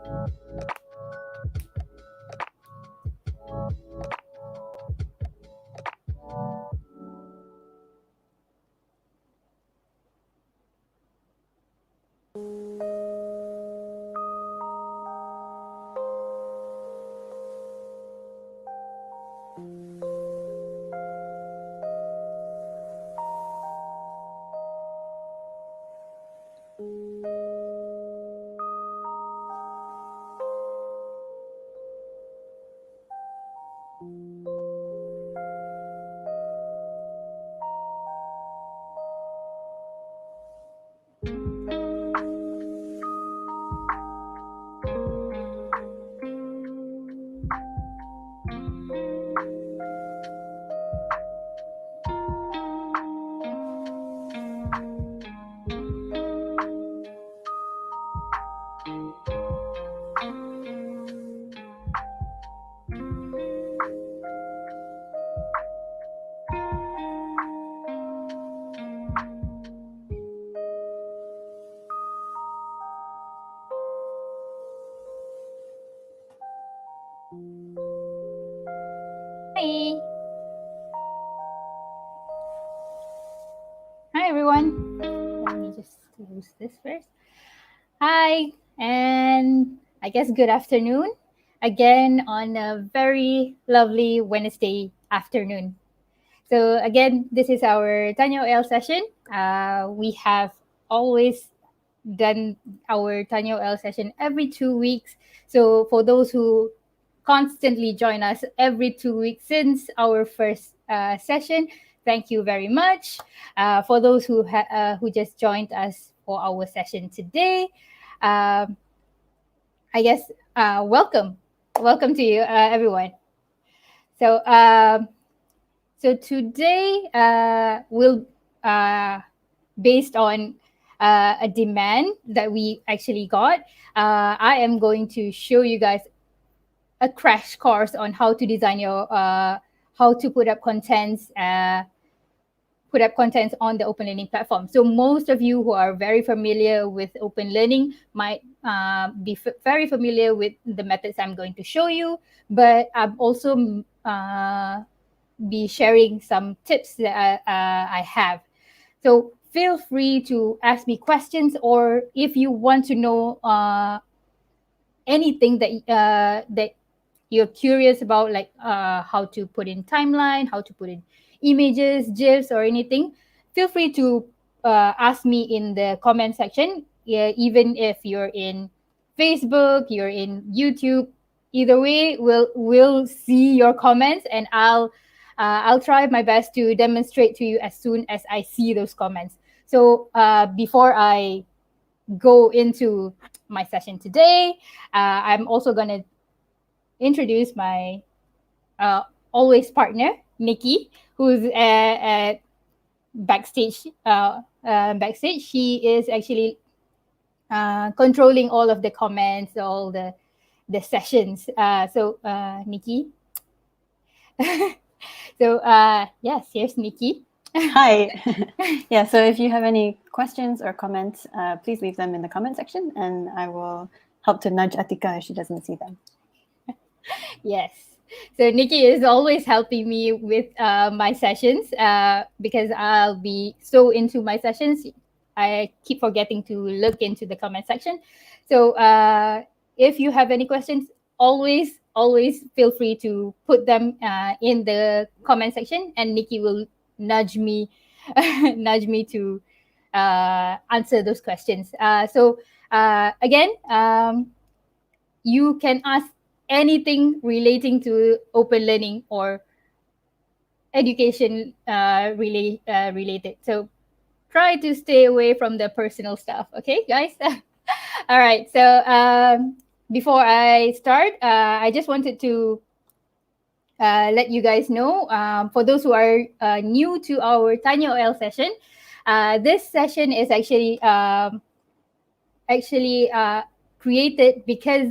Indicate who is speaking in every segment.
Speaker 1: Hi. Hi, everyone. Let me just close this first. Hi, and I guess good afternoon again on a very lovely Wednesday afternoon. So again, this is our Tanyo L session. We have always done our Tanyo L session every 2 weeks. So for those who constantly join us every 2 weeks since our first session, thank you very much. For those who just joined us for our session today, um, I guess welcome to you, everyone. So today we'll based on a demand that we actually got. I am going to show you guys a crash course on how to design your how to put up contents on the OpenLearning platform. So most of you who are very familiar with OpenLearning might be very familiar with the methods I'm going to show you, but I'm also be sharing some tips that I have. So feel free to ask me questions, or if you want to know anything that you're curious about, like how to put in timeline, how to put in images, GIFs, or anything, feel free to ask me in the comment section. Yeah, even if you're in Facebook, you're in YouTube, either way, we'll see your comments, and I'll try my best to demonstrate to you as soon as I see those comments. So before I go into my session today, I'm also gonna introduce my always partner, Nikki, who's at backstage. Backstage, she is actually controlling all of the comments, all the sessions. Nikki. Yes, here's Nikki.
Speaker 2: Hi. Yeah, so if you have any questions or comments, please leave them in the comment section, and I will help to nudge Atika if she doesn't see them.
Speaker 1: Yes. So Nikki is always helping me with my sessions because I'll be so into my sessions. I keep forgetting to look into the comment section. So if you have any questions, always feel free to put them in the comment section, and Nikki will nudge me to answer those questions. Again, you can ask anything relating to open learning or education related. So try to stay away from the personal stuff, okay, guys? All right. So before I start, I just wanted to let you guys know, for those who are new to our Tanya OL session, this session is actually created because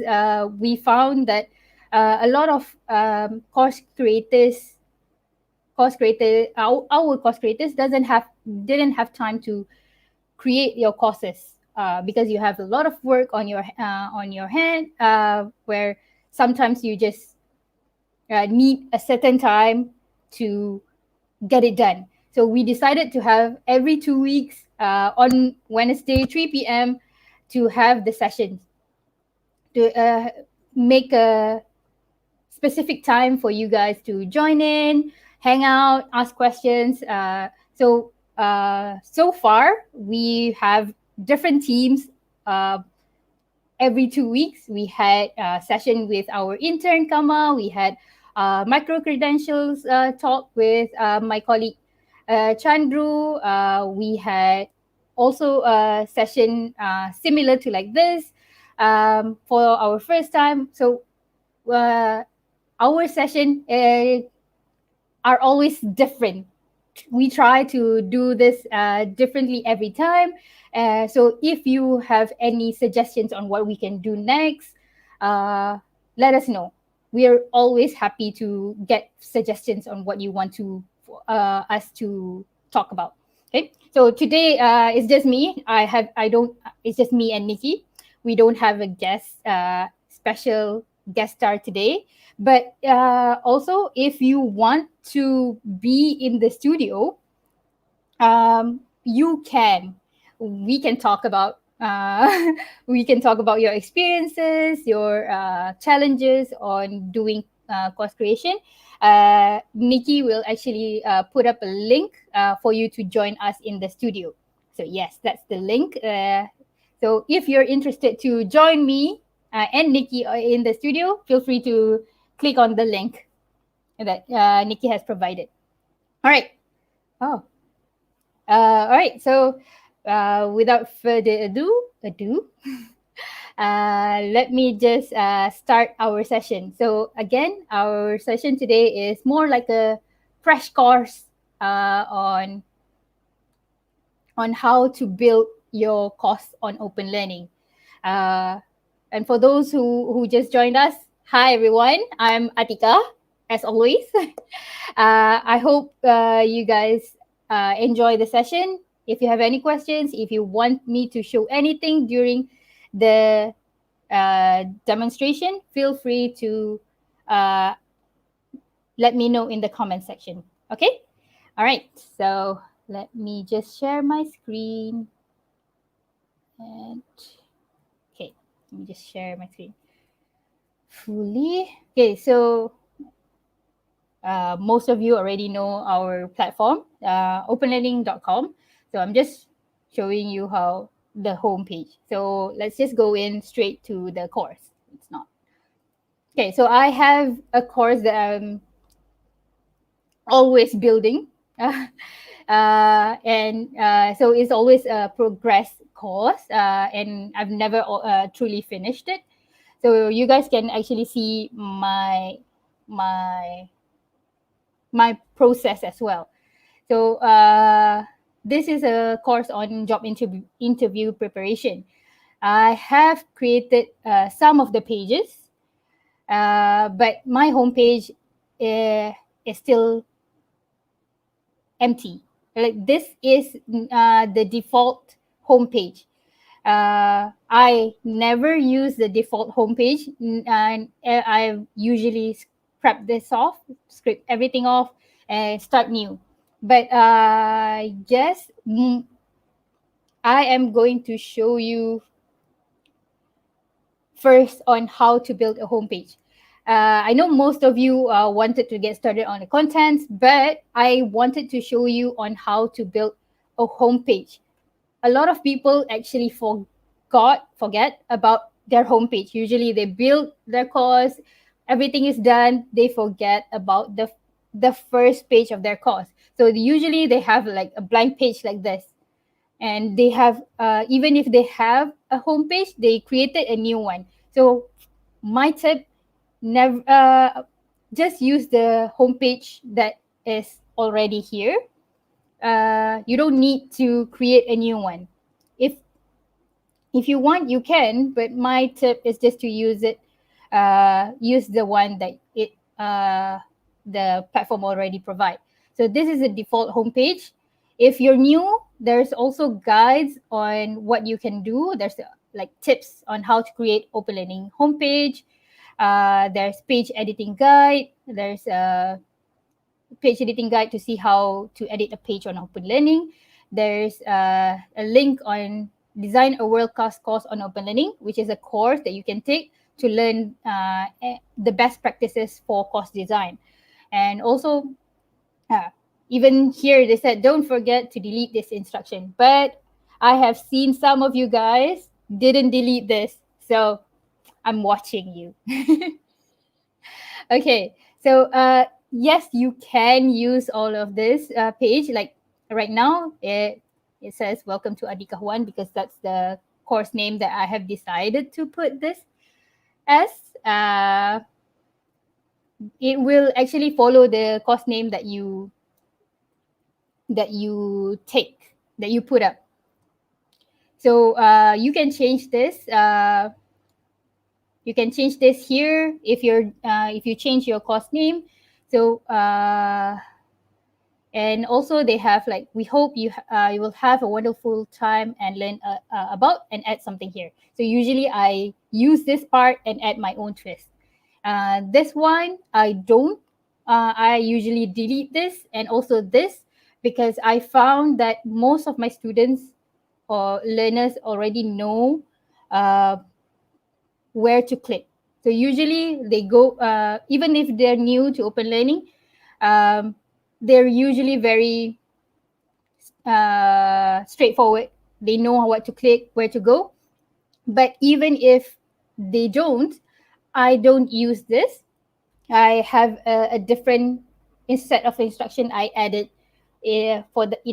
Speaker 1: we found that a lot of our course creators didn't have time to create your courses because you have a lot of work on your hand, where sometimes you just need a certain time to get it done. So we decided to have every 2 weeks on Wednesday 3 p.m. to have the sessions, to make a specific time for you guys to join in, hang out, ask questions. So far we have different teams. Every 2 weeks we had a session with our intern Kama. We had micro credentials talk with my colleague Chandru. We had also a session similar to like this for our first time. So uh, our session are always different. We try to do this differently every time. So if you have any suggestions on what we can do next, uh, let us know. We are always happy to get suggestions on what you want to us to talk about. Okay, so today it's just me. I don't. It's just me and Nikki. We don't have a guest, special guest star today. But also, if you want to be in the studio, you can. We can talk about. We can talk about your experiences, your challenges on doing course creation. Nikki will actually put up a link for you to join us in the studio. So yes, that's the link. So if you're interested to join me and Nikki in the studio, feel free to click on the link that Nikki has provided. All right. Oh, all right. So without further ado, let me just start our session. So again, our session today is more like a crash course on how to build your course on open learning. Uh, and for those who just joined us, hi everyone, I'm Atika, as always. I hope you guys enjoy the session. If you have any questions, if you want me to show anything during the demonstration, feel free to uh, let me know in the comment section. Okay? All right. So let me just share my screen. And okay, let me just share my screen fully. Okay, so most of you already know our platform, openlearning.com. So I'm just showing you how the homepage. So let's just go in straight to the course. It's not. Okay, so I have a course that I'm always building. So it's always a progress course, and I've never truly finished it. So you guys can actually see my my process as well. So this is a course on job interview preparation. I have created some of the pages, but my homepage is still empty. Like this is the default homepage. I never use the default homepage, and I usually scrap this off, script everything off, and start new. But yes, I am going to show you first on how to build a homepage. I know most of you wanted to get started on the contents, but I wanted to show you on how to build a homepage. A lot of people actually forget about their homepage. Usually they build their course, everything is done, they forget about the first page of their course. So usually they have like a blank page like this, and they have even if they have a homepage, they created a new one. So my tip, never just use the homepage that is already here. You don't need to create a new one. If you want, you can, but my tip is just to use the one that the platform already provide. So this is a default homepage. If you're new, There's also guides on what you can do. There's like tips on how to create OpenLearning homepage. There's page editing guide. There's a page editing guide to see how to edit a page on OpenLearning. There's a link on design a world-class course on OpenLearning, which is a course that you can take to learn the best practices for course design. And also, uh, even here they said, don't forget to delete this instruction. But I have seen some of you guys didn't delete this. So I'm watching you. Okay, so yes, you can use all of this page. Like right now, it says welcome to Adikahuan because that's the course name that I have decided to put this as. It will actually follow the course name that you take, that you put up. So you can change this. You can change this here if you change your course name. So and also they have like, we hope you will have a wonderful time and learn about and add something here. So usually I use this part and add my own twist. This one I don't. I usually delete this and also this because I found that most of my students or learners already know uh, where to click. So usually they go, even if they're new to OpenLearning, they're usually very straightforward. They know what to click, where to go. But even if they don't, I don't use this. I have a different set of instruction I added in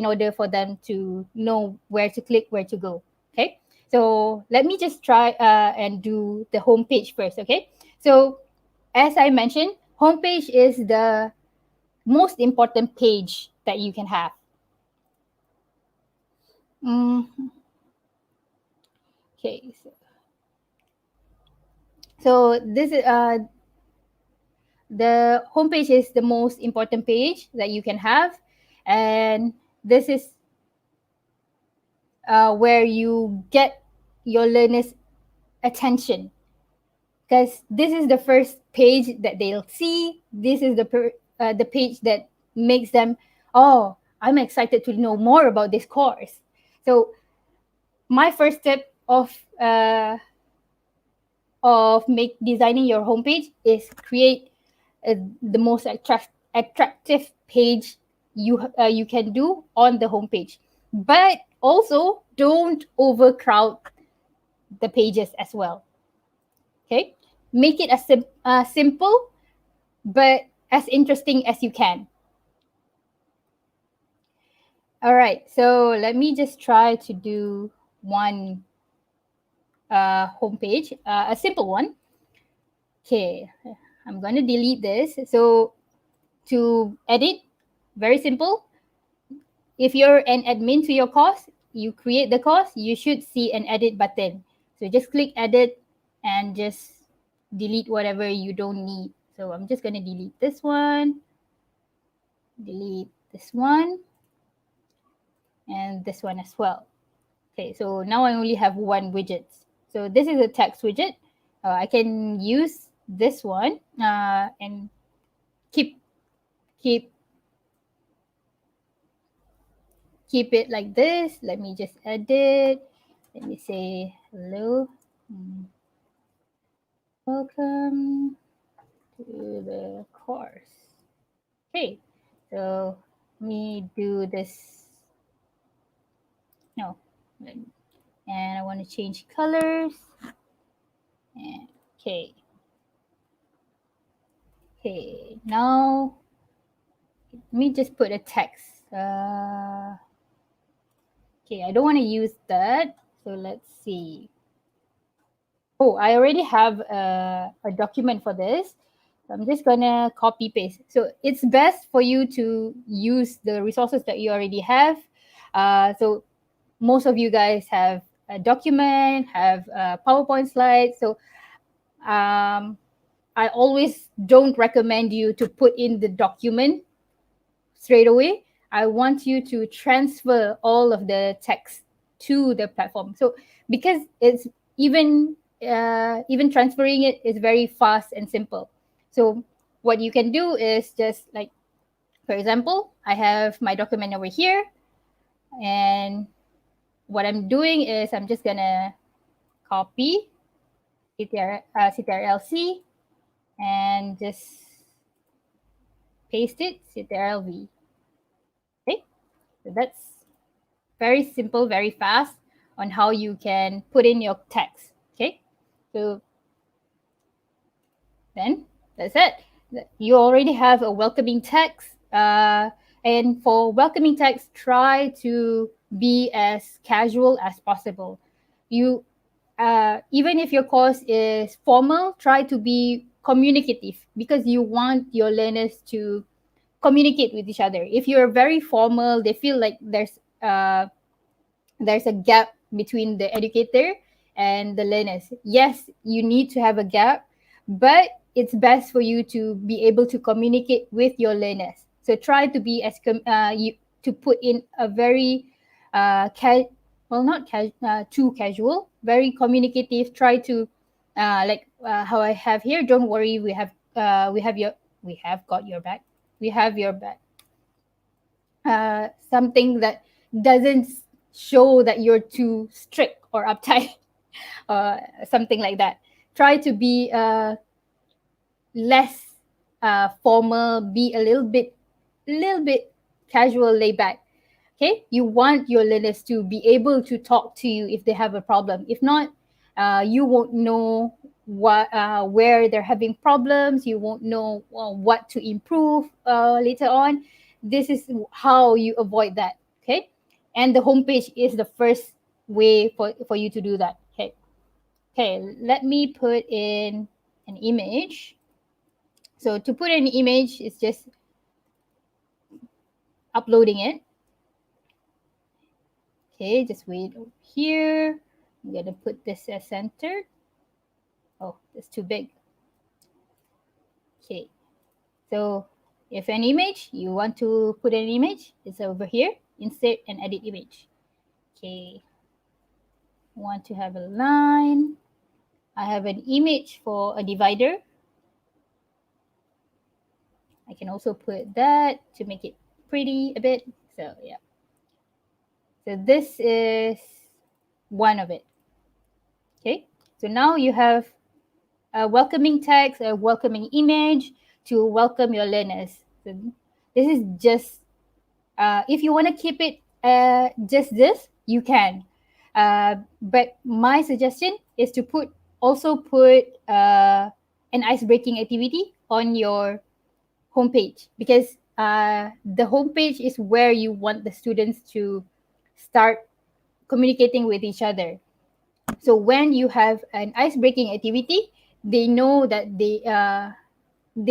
Speaker 1: order for them to know where to click, where to go. Okay, so let me just try and do the home page first. Okay, so as I mentioned, homepage is the most important page that you can have. Mm, okay, so this is the homepage is the most important page that you can have, and this is where you get your learners' attention, because this is the first page that they'll see. This is the page that makes them, oh, I'm excited to know more about this course. So my first step of make designing your homepage is create the most attractive page you can do on the homepage. But also don't overcrowd the pages as well. Okay, make it as simple but as interesting as you can. All right, so let me just try to do one homepage, a simple one. Okay, I'm going to delete this. So to edit, very simple. If you're an admin to your course, you create the course, you should see an edit button. So just click edit and just delete whatever you don't need. So I'm just going to delete this one, delete this one, and this one as well. Okay, so now I only have one widget. So this is a text widget. I can use this one and keep keep it like this. Let me just edit. Let me say hello. Welcome to the course. Okay, so let me do this. No, and I want to change colors. And, okay. Okay, now let me just put a text. Okay, I don't want to use that. So let's see. Oh, I already have a document for this. So I'm just gonna copy paste. So it's best for you to use the resources that you already have. So most of you guys have a document, have a PowerPoint slides. So I always don't recommend you to put in the document straight away. I want you to transfer all of the text to the platform. So because it's even transferring it is very fast and simple. So what you can do is just like, for example, I have my document over here, and what I'm doing is I'm just gonna copy CTRL-C and just paste it, CTRL-V. Okay, so that's very simple, very fast on how you can put in your text. Okay, so then that's it. You already have a welcoming text. And for welcoming text, try to be as casual as possible. You even if your course is formal, try to be communicative because you want your learners to communicate with each other. If you're very formal, they feel like there's a gap between the educator and the learners. Yes, you need to have a gap, but it's best for you to be able to communicate with your learners. So try to be to put in a very not too casual, very communicative. Try to how I have here. Don't worry, we have got your back. We have your back. Something that doesn't show that you're too strict or uptight, something like that. Try to be less formal, be a little bit casual, laid back. Okay, you want your learners to be able to talk to you if they have a problem. If not, you won't know where they're having problems. You won't know what to improve later on. This is how you avoid that. Okay, and the homepage is the first way for you to do that. Okay, let me put in an image. So to put an image, it's just uploading it. Okay, just wait over here. I'm gonna put this as centered. Oh, that's too big. Okay, so if an image, you want to put an image, it's over here, insert and edit image. Okay, want to have a line. I have an image for a divider. I can also put that to make it pretty a bit. So yeah. So this is one of it. Okay, so now you have a welcoming text, a welcoming image to welcome your learners. So this is just, if you want to keep it just this, you can. But my suggestion is to put an ice-breaking activity on your homepage, because the homepage is where you want the students to start communicating with each other. So when you have an ice-breaking activity, they know that they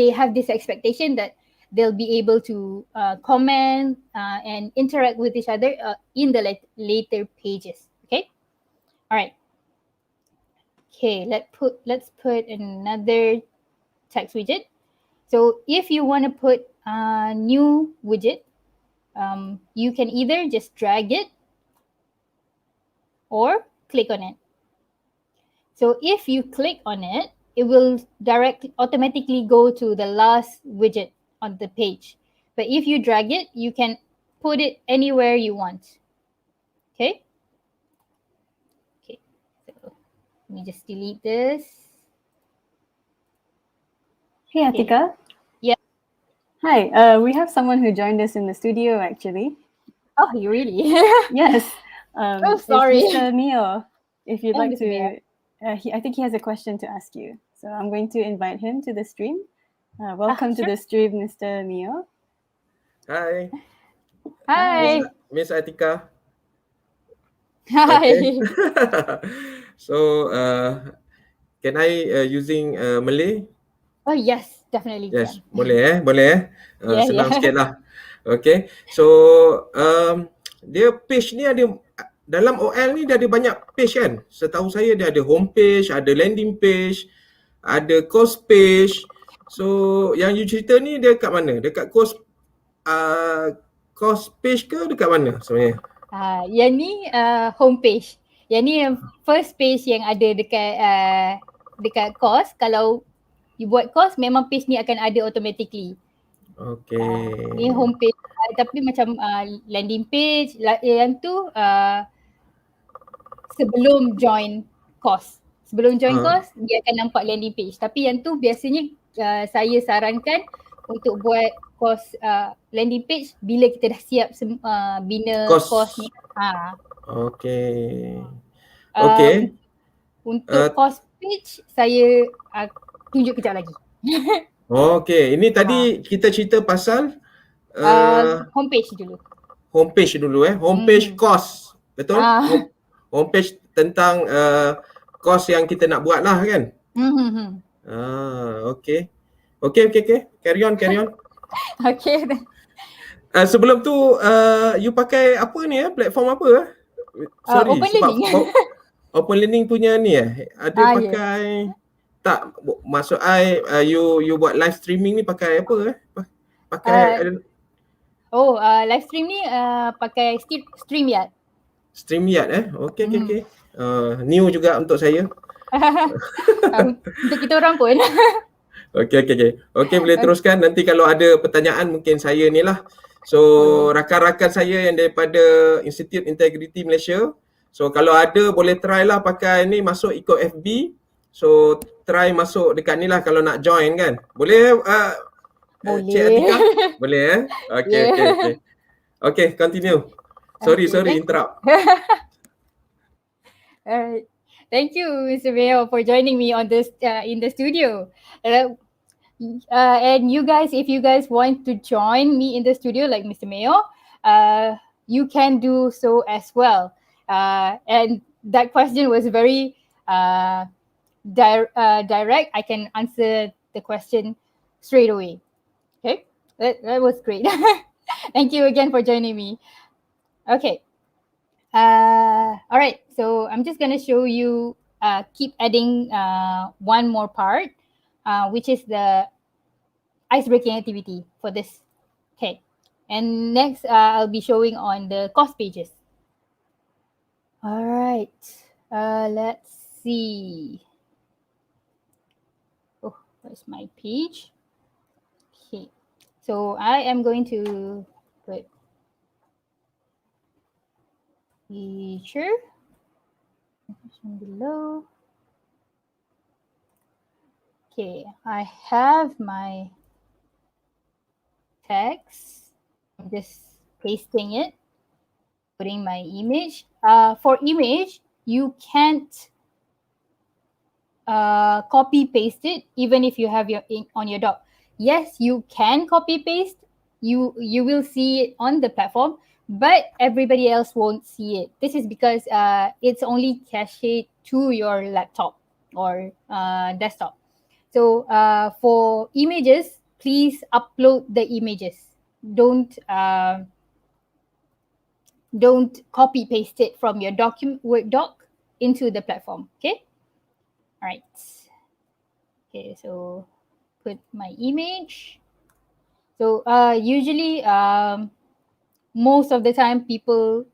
Speaker 1: have this expectation that they'll be able to comment and interact with each other in the later pages. Okay, all right. Okay, let's put another text widget. So if you want to put a new widget, you can either just drag it or click on it. So if you click on it, it will automatically go to the last widget on the page. But if you drag it, you can put it anywhere you want. Okay. Okay. So let me just delete this.
Speaker 2: Hey, Atika.
Speaker 1: Yeah.
Speaker 2: Hi. We have someone who joined us in the studio, actually.
Speaker 1: Oh, you really?
Speaker 2: Yes.
Speaker 1: Oh, sorry.
Speaker 2: It's Mr. Mio. If you'd like
Speaker 1: Mr.
Speaker 2: to,
Speaker 1: Mio.
Speaker 2: I think he has a question to ask you. So I'm going to invite him to the stream. Welcome to
Speaker 1: Sure.
Speaker 2: the stream, Mr. Mio.
Speaker 3: Hi.
Speaker 1: Hi.
Speaker 3: Miss Atika.
Speaker 1: Hi.
Speaker 3: Okay. So, can I using Malay?
Speaker 1: Oh, yes, definitely
Speaker 3: Yes,
Speaker 1: can.
Speaker 3: boleh.
Speaker 1: Yeah,
Speaker 3: Senang
Speaker 1: yeah.
Speaker 3: sikit lah. Okay. So, dia page ni ada, dalam OL ni dia ada banyak page kan? Setahu saya dia ada home page, ada landing page, ada course page. So, yang you cerita ni dia kat mana? Dekat course course page ke dekat mana sebenarnya?
Speaker 1: Yang ni home page. Yang ni yang first page yang ada dekat course. Kalau you buat course, memang page ni akan ada automatically.
Speaker 3: Okay.
Speaker 1: Ni home page. Tapi macam landing page, yang tu sebelum join course. Sebelum join course, dia akan nampak landing page. Tapi yang tu biasanya saya sarankan untuk buat course landing page bila kita dah siap bina course ni.
Speaker 3: Okay. Okay.
Speaker 1: Untuk course page, saya tunjuk kejap lagi.
Speaker 3: Okay, ini tadi kita cerita pasal
Speaker 1: Homepage dulu.
Speaker 3: Homepage dulu homepage course, betul? Homepage tentang course yang kita nak buat lah kan? Okay. Carry on.
Speaker 1: Okay.
Speaker 3: Sebelum tu you pakai apa ni platform apa? Sorry,
Speaker 1: OpenLearning.
Speaker 3: sebab OpenLearning punya ni ada pakai tak, maksud you buat live streaming ni pakai apa pakai
Speaker 1: live stream ni pakai StreamYard.
Speaker 3: StreamYard Okay. New juga untuk saya.
Speaker 1: Untuk kita orang pun.
Speaker 3: Okay, boleh teruskan. Nanti kalau ada pertanyaan mungkin saya ni lah. So rakan-rakan saya yang daripada Institute Integrity Malaysia, so kalau ada boleh try lah pakai ni, masuk ikut FB. So try masuk dekat ni lah kalau nak join kan. Boleh
Speaker 1: Boleh.
Speaker 3: Cik Atika? Boleh Okay. Okay, continue. Sorry interrupt.
Speaker 1: Thank you, Mr. Mayo, for joining me on this in the studio. And you guys, if you guys want to join me in the studio like Mr. Mayo, you can do so as well. And that question was very direct. I can answer the question straight away. Okay, that was great. Thank you again for joining me. Okay. All right, so I'm just gonna show you, keep adding one more part, which is the ice-breaking activity for this. Okay, and next I'll be showing on the course pages. All right, let's see. Oh, where's my page? Okay, so I am going to put feature below. Okay, I have my text. I'm just pasting it, putting my image. For image, you can't copy paste it even if you have your ink on your doc. Yes, you can copy paste. You will see it on the platform, but everybody else won't see it. This is because it's only cached to your laptop or desktop. So for images, please upload the images. Don't copy paste it from your Word doc into the platform. Okay. All right. Okay. So put my image. So usually most of the time people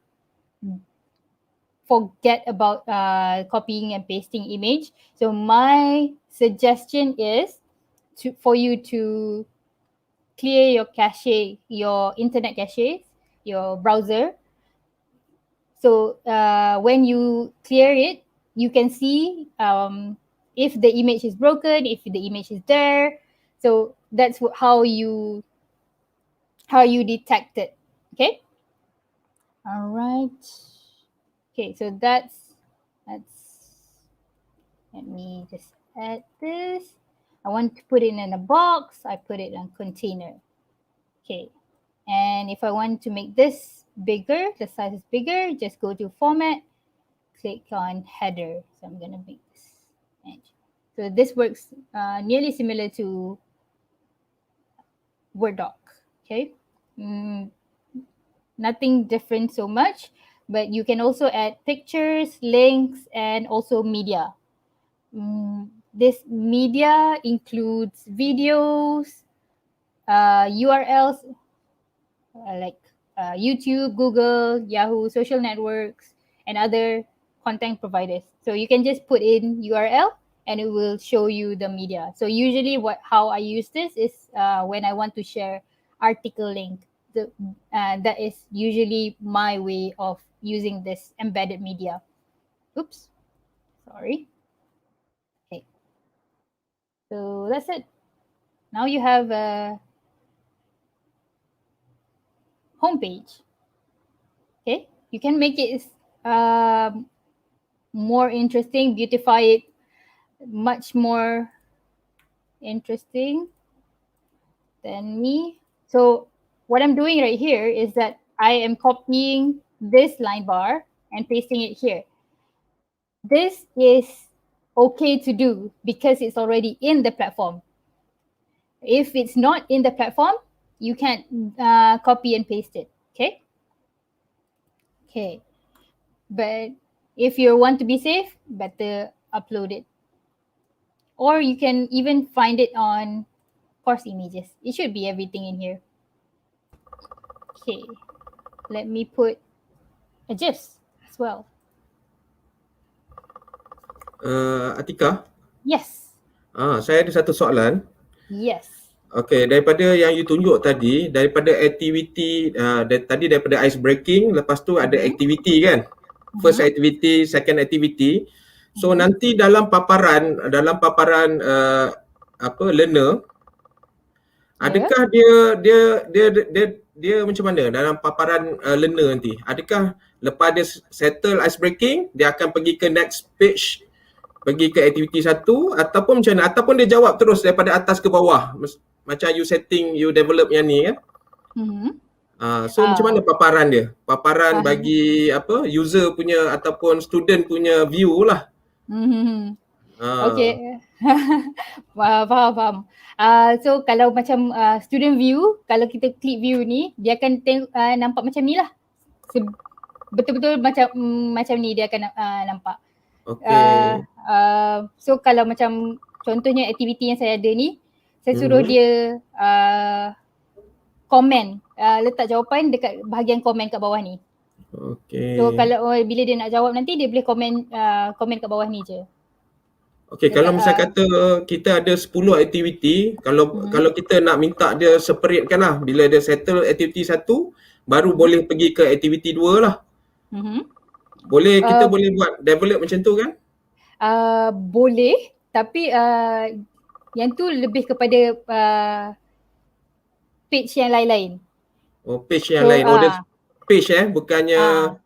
Speaker 1: forget about copying and pasting image. So my suggestion is for you to clear your cache, your internet cache, your browser. So when you clear it, you can see if the image is broken, if the image is there. So that's how you detect it. Okay. All right. Okay, so that's let me just add this. I want to put it in a box. I put it in a container. Okay, and if I want to make this bigger, the size is bigger, just go to format, click on header. So I'm gonna make this edge. So this works nearly similar to Word doc. Okay, nothing different so much, but you can also add pictures, links, and also media. This media includes videos, URLs, like YouTube, Google, Yahoo, social networks, and other content providers. So you can just put in URL and it will show you the media. So usually how I use this is when I want to share article link. That is usually my way of using this embedded media. Oops, sorry. Okay, so that's it. Now you have a homepage. Okay, you can make it more interesting, beautify it much more interesting than me. So what I'm doing right here is that I am copying this line bar and pasting it here. This is okay to do because it's already in the platform. If it's not in the platform, you can't copy and paste it, okay? Okay, but if you want to be safe, better upload it. Or you can even find it on course images. It should be everything in here. Okay, let me put a GIFs as well.
Speaker 3: Atika,
Speaker 1: Yes,
Speaker 3: saya ada satu soalan.
Speaker 1: yes.
Speaker 3: Okey, daripada yang you tunjuk tadi, daripada aktiviti tadi daripada ice breaking, lepas tu ada aktiviti kan? First activity, second activity. So nanti dalam paparan learner, adakah dia macam mana dalam paparan learner nanti? Adakah lepas dia settle ice breaking, dia akan pergi ke next page, pergi ke aktiviti satu, ataupun macam mana? Ataupun dia jawab terus daripada atas ke bawah, macam you setting, you develop yang ni kan? So macam mana paparan dia? Paparan bagi user punya ataupun student punya view lah.
Speaker 1: Okay. Faham. So kalau macam student view, kalau kita klik view ni, dia akan nampak macam ni lah. Betul-betul macam ni dia akan nampak.
Speaker 3: Okay.
Speaker 1: So kalau macam contohnya aktiviti yang saya ada ni, saya suruh dia komen, letak jawapan dekat bahagian komen kat bawah ni.
Speaker 3: Okay.
Speaker 1: So kalau bila dia nak jawab nanti, dia boleh komen kat bawah ni je.
Speaker 3: Okay, kalau misal kata kita ada 10 aktiviti, kalau kita nak minta dia separate kan lah, bila dia settle aktiviti satu, baru boleh pergi ke aktiviti 2 lah. Boleh, kita boleh buat develop macam tu kan?
Speaker 1: Boleh, tapi yang tu lebih kepada page yang lain-lain.
Speaker 3: Oh, page yang lain. Dia page bukannya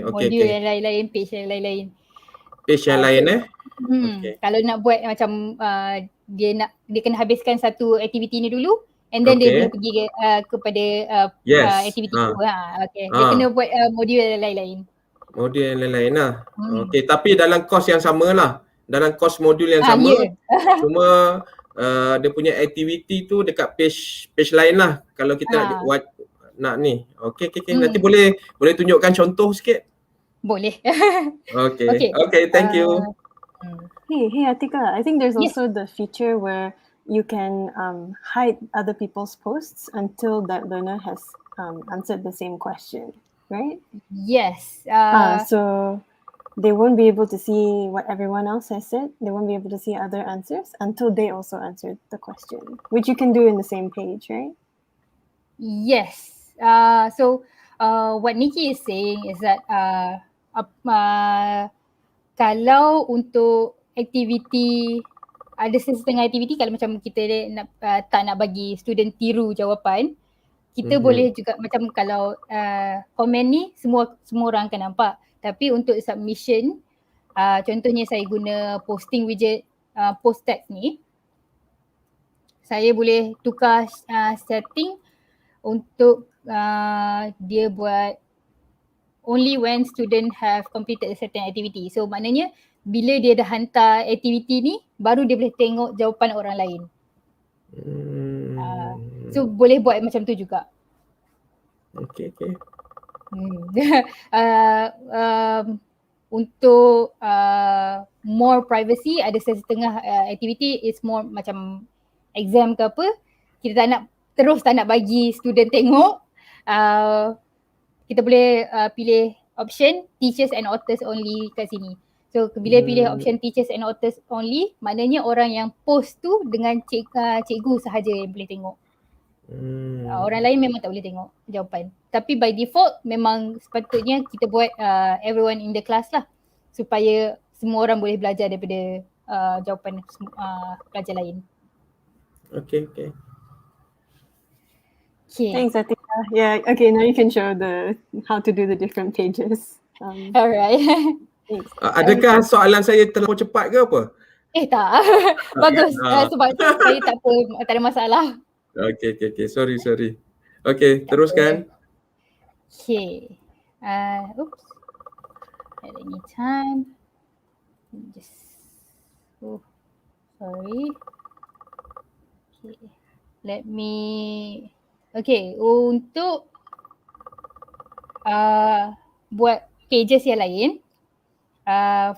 Speaker 1: modul yang lain-lain, page yang lain-lain.
Speaker 3: Page yang lain Okay.
Speaker 1: Kalau nak buat macam dia kena habiskan satu aktiviti ni dulu, and then dia boleh pergi kepada aktiviti kedua. Dia kena buat modul yang lain-lain.
Speaker 3: Modul yang lain-lain lah. Okay, tapi dalam course yang sama lah. Dalam course modul yang sama. Cuma dia punya aktiviti tu dekat page lain lah. Kalau kita nak ni. Okay. Nanti boleh tunjukkan contoh sikit?
Speaker 1: Boleh.
Speaker 3: Okay, thank you.
Speaker 2: Hey Atika, I think there's also the feature where you can hide other people's posts until that learner has answered the same question, right?
Speaker 1: Yes.
Speaker 2: So they won't be able to see what everyone else has said. They won't be able to see other answers until they also answered the question, which you can do in the same page, right?
Speaker 1: Yes. So what Nikki is saying is that kalau untuk aktiviti, ada setengah aktiviti, kalau macam kita tak nak bagi student tiru jawapan, kita boleh juga macam kalau komen ni semua orang akan nampak. Tapi untuk submission, contohnya saya guna posting widget post text ni, saya boleh tukar setting untuk dia buat only when student have completed a certain activity. So maknanya bila dia dah hantar aktiviti ni, baru dia boleh tengok jawapan orang lain. So boleh buat macam tu juga.
Speaker 3: Okay.
Speaker 1: Untuk more privacy, ada setengah aktiviti is more macam exam ke apa, kita tak nak bagi student tengok. kita boleh pilih option teachers and authors only kat sini. So bila pilih option teachers and authors only, maknanya orang yang post tu dengan cikgu sahaja yang boleh tengok. Orang lain memang tak boleh tengok jawapan. Tapi by default memang sepatutnya kita buat everyone in the class lah, supaya semua orang boleh belajar daripada jawapan pelajar lain.
Speaker 2: Okay. Thanks, Atika. Yeah, okay, now you can show how to do the different pages.
Speaker 1: Alright.
Speaker 2: Thanks.
Speaker 3: Adakah soalan saya terlalu cepat ke apa?
Speaker 1: Tak. Bagus. Sebab saya tak ada masalah.
Speaker 3: Okay. Sorry. Okay, teruskan.
Speaker 1: Okay. Oops. At any time. Sorry. Okay. Let me. Okay, untuk buat pages yang lain,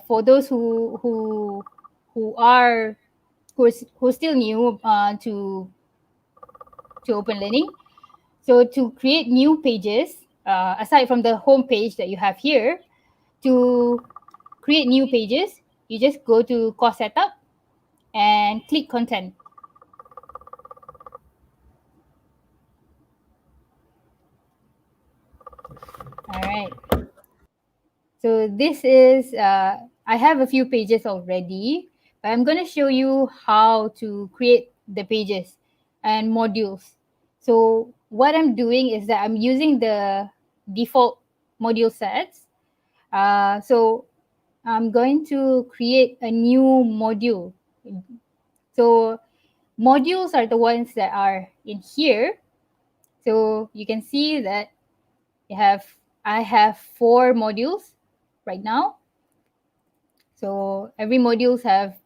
Speaker 1: for those who still new to OpenLearning, so to create new pages, aside from the home page that you have here, to create new pages, you just go to course setup and click content. Alright. So this is, I have a few pages already, but I'm going to show you how to create the pages and modules. So what I'm doing is that I'm using the default module sets. So I'm going to create a new module. So modules are the ones that are in here. So you can see that I have 4 modules right now. So every modules have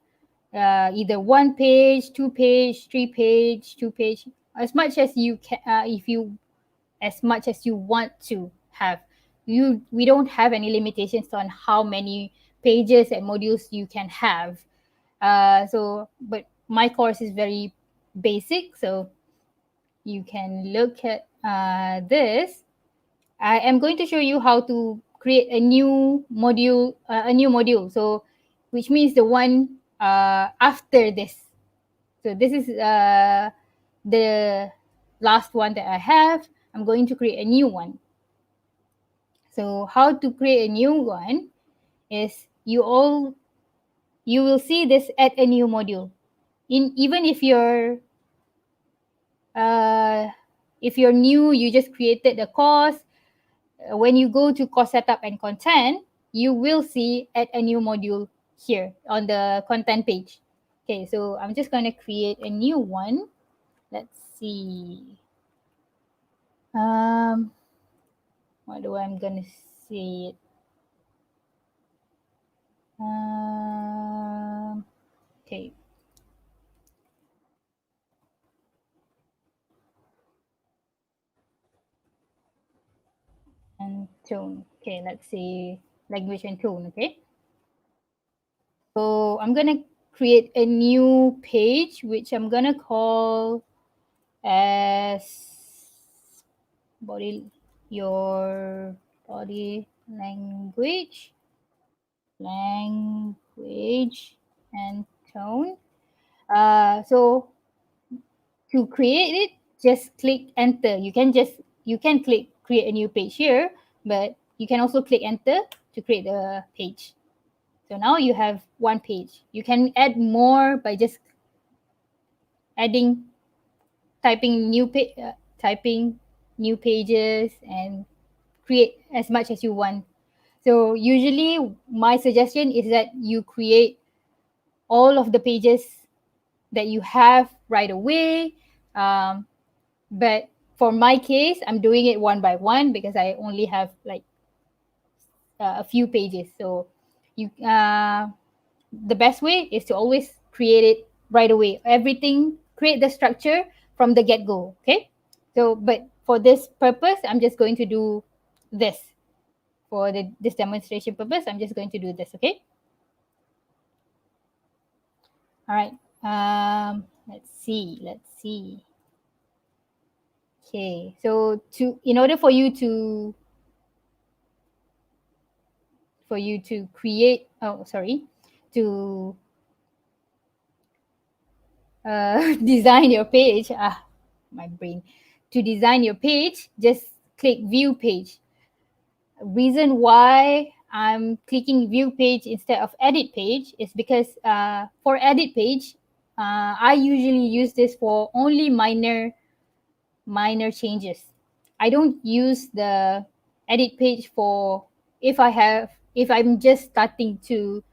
Speaker 1: either 1 page, 2 page, 3 page, 2 page, as much as you can, as much as you want to have. We don't have any limitations on how many pages and modules you can have. But my course is very basic, so you can look at this. I am going to show you how to create a new module, So, which means the one after this. So this is the last one that I have. I'm going to create a new one. So how to create a new one is you will see this add a new module. Even if you're new, you just created the course. When you go to course setup and content, you will see add a new module here on the content page. Okay, so I'm just going to create a new one. Let's see. What do I'm going to say it? Okay. And tone. Okay, let's say language and tone. Okay. So I'm gonna create a new page which I'm gonna call as your body language and tone. So to create it, just click enter. You can click create a new page here, but you can also click enter to create the page. So now you have one page. You can add more by just typing new pages and create as much as you want. So usually my suggestion is that you create all of the pages that you have right away. But for my case, I'm doing it one by one because I only have like a few pages. So the best way is to always create it right away. Create the structure from the get-go, okay? So, but for this purpose, I'm just going to do this. For this demonstration purpose, I'm just going to do this, okay? All right, let's see. Okay, so in order for you to create, to design your page, my brain, to design your page, just click view page. Reason why I'm clicking view page instead of edit page is because for edit page, I usually use this for only minor changes. I don't use the edit page for if I'm just starting to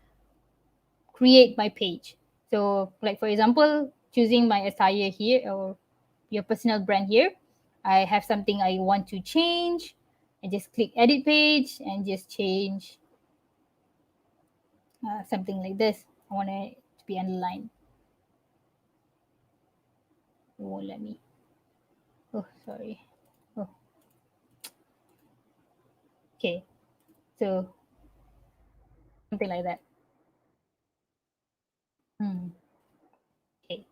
Speaker 1: create my page. So like for example, choosing my attire here or your personal brand here, I have something I want to change. I just click edit page and just change something like this. I want it to be underlined. It won't let me. Oh, sorry. Oh, okay. So something like that. Okay.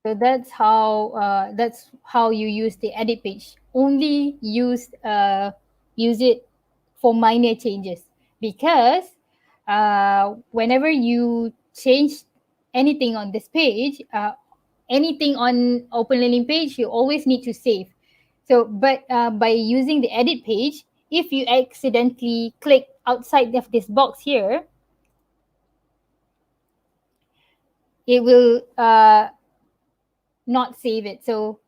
Speaker 1: So that's how you use the edit page. Only use it for minor changes, because whenever you change anything on this page, anything on OpenLearning page, you always need to save. So, but by using the edit page, if you accidentally click outside of this box here, it will not save it. So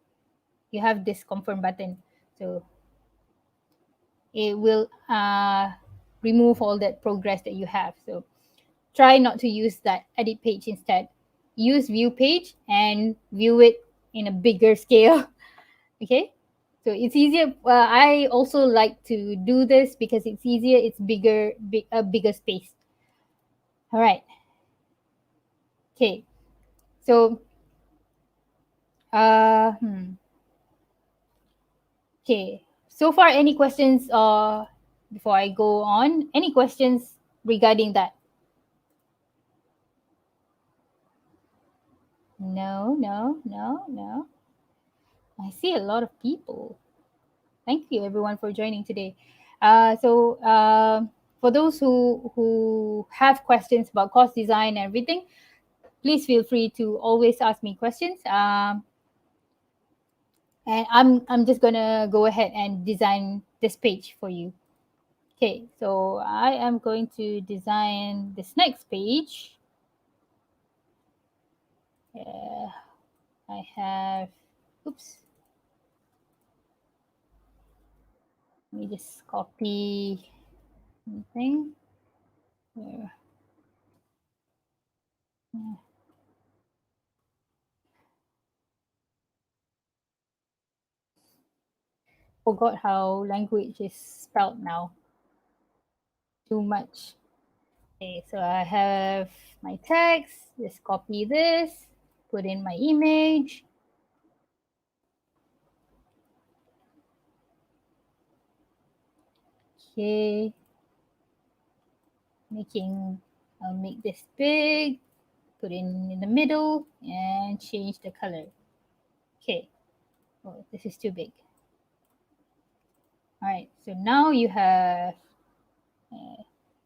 Speaker 1: you have this confirm button. So it will remove all that progress that you have. So try not to use that edit page. Instead, use view page and view it in a bigger scale. Okay, so it's easier. I also like to do this because it's easier. It's a bigger space. All right. Okay, so uh hmm. Okay, so far any questions before I go on, any questions regarding that? No. I see a lot of people. Thank you everyone for joining today. For those who have questions about course design and everything, please feel free to always ask me questions. And I'm just gonna go ahead and design this page for you. Okay, so I am going to design this next page. I have, oops. Let me just copy something. Here. Yeah. Forgot how language is spelled now. Too much. Okay, so I have my text. Just copy this, put in my image. Okay, I'll make this big, put in the middle, and change the color. Okay, oh, this is too big. All right, so now you have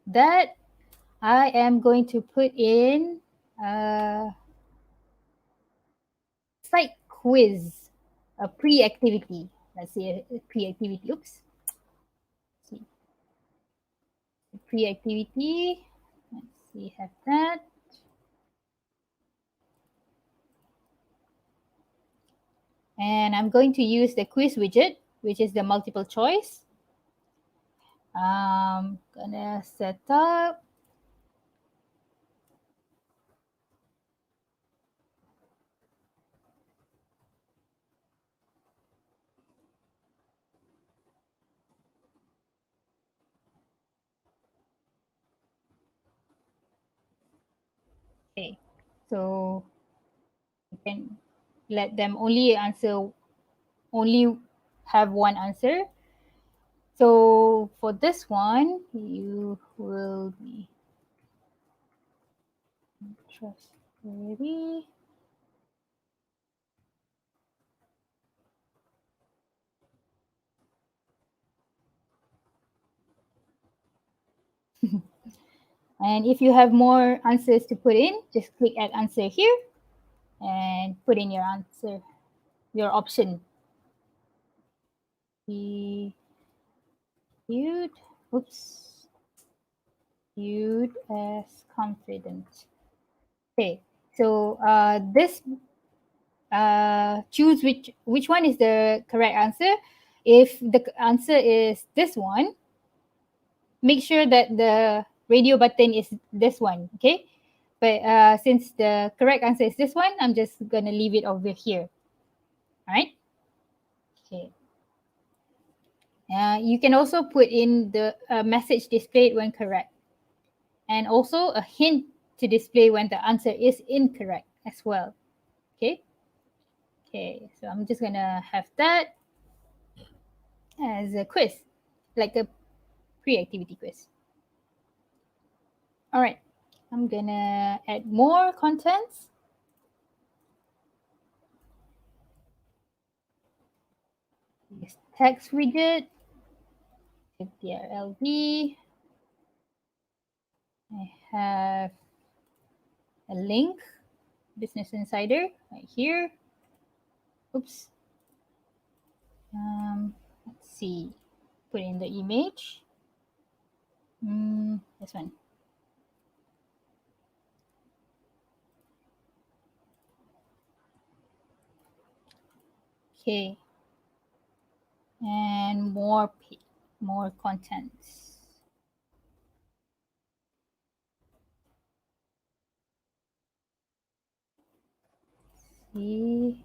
Speaker 1: that. I am going to put in a slight quiz, a pre-activity. Let's see, a pre-activity. Oops. Let's see. Pre-activity. Let's see, have that. And I'm going to use the quiz widget, which is the multiple choice. Gonna set up. Okay, so you can let them only have one answer. So for this one, you will be trustworthy. And if you have more answers to put in, just click add answer here and put in your answer, your option. Viewed, oops, viewed as confident. Okay, so this choose which one is the correct answer. If the answer is this one, make sure that the radio button is this one, okay? But since the correct answer is this one, I'm just gonna leave it over here. All right. Okay. You can also put in the message displayed when correct, and also a hint to display when the answer is incorrect as well. Okay. Okay. So I'm just gonna have that as a quiz, like a pre-activity quiz. All right. I'm gonna add more contents. This text widget, TRLV. I have a link, Business Insider, right here. Oops. Let's see. Put in the image. This one. Okay. And more contents. See,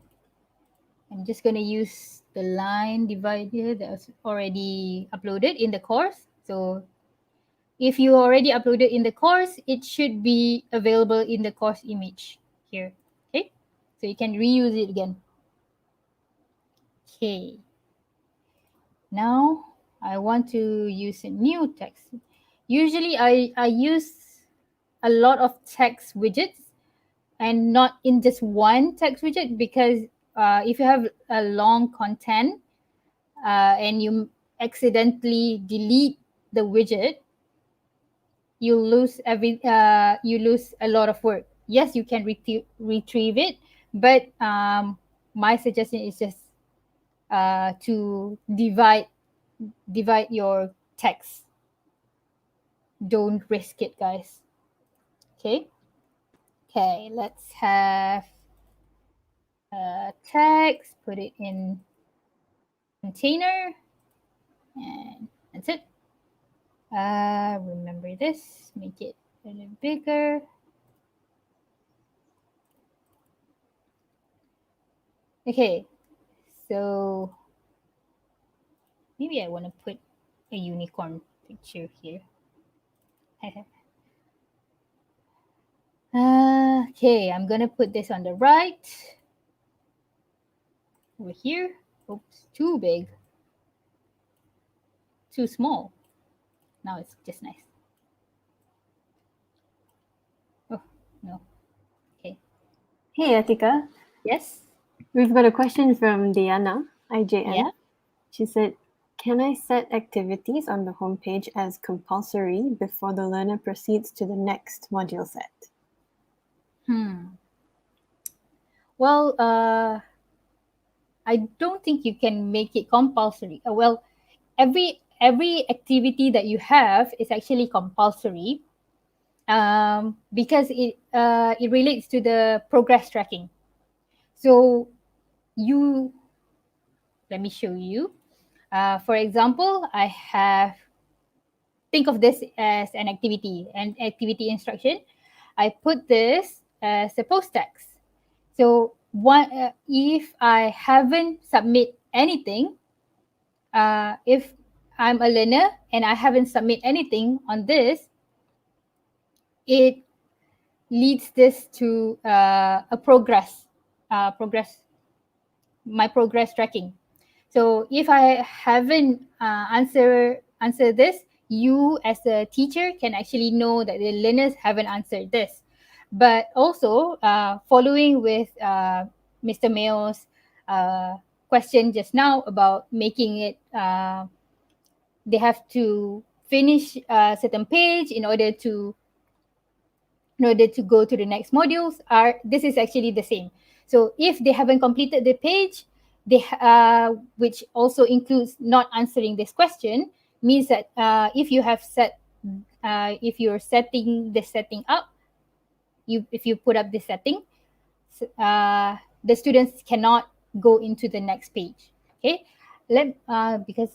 Speaker 1: I'm just going to use the line divider that was already uploaded in the course. So if you already uploaded in the course, it should be available in the course image here. Okay, so you can reuse it again. Okay, now I want to use a new text. Usually I use a lot of text widgets and not in just one text widget, because if you have a long content and you accidentally delete the widget, you lose you lose a lot of work. Yes, you can retrieve it, but my suggestion is just to divide your text. Don't risk it, guys. Okay. Okay, let's have text, put it in container, and that's it. Remember this, make it a little bigger. Okay, so maybe I want to put a unicorn picture here. Okay, I'm gonna put this on the right. Over here. Oops, too big. Too small. Now it's just nice. Oh, no. Okay.
Speaker 2: Hey, Atika.
Speaker 1: Yes?
Speaker 2: We've got a question from Diana, IJN.
Speaker 1: Yeah.
Speaker 2: She said, can I set activities on the homepage as compulsory before the learner proceeds to the next module set?
Speaker 1: Well, I don't think you can make it compulsory. Well, every activity that you have is actually compulsory, because it relates to the progress tracking. So let me show you. For example, think of this as an activity instruction. I put this as a post text. So if I haven't submit anything, if I'm a learner and I haven't submit anything on this, it leads this to a my progress tracking. So if I haven't answer this, you as a teacher can actually know that the learners haven't answered this. But also, following with Mr. Mayo's question just now about making it, they have to finish a certain page in order to go to the next modules, this is actually the same. So if they haven't completed the page, which also includes not answering this question, means that if you're setting the setting up, if you put up the setting, the students cannot go into the next page. Okay, because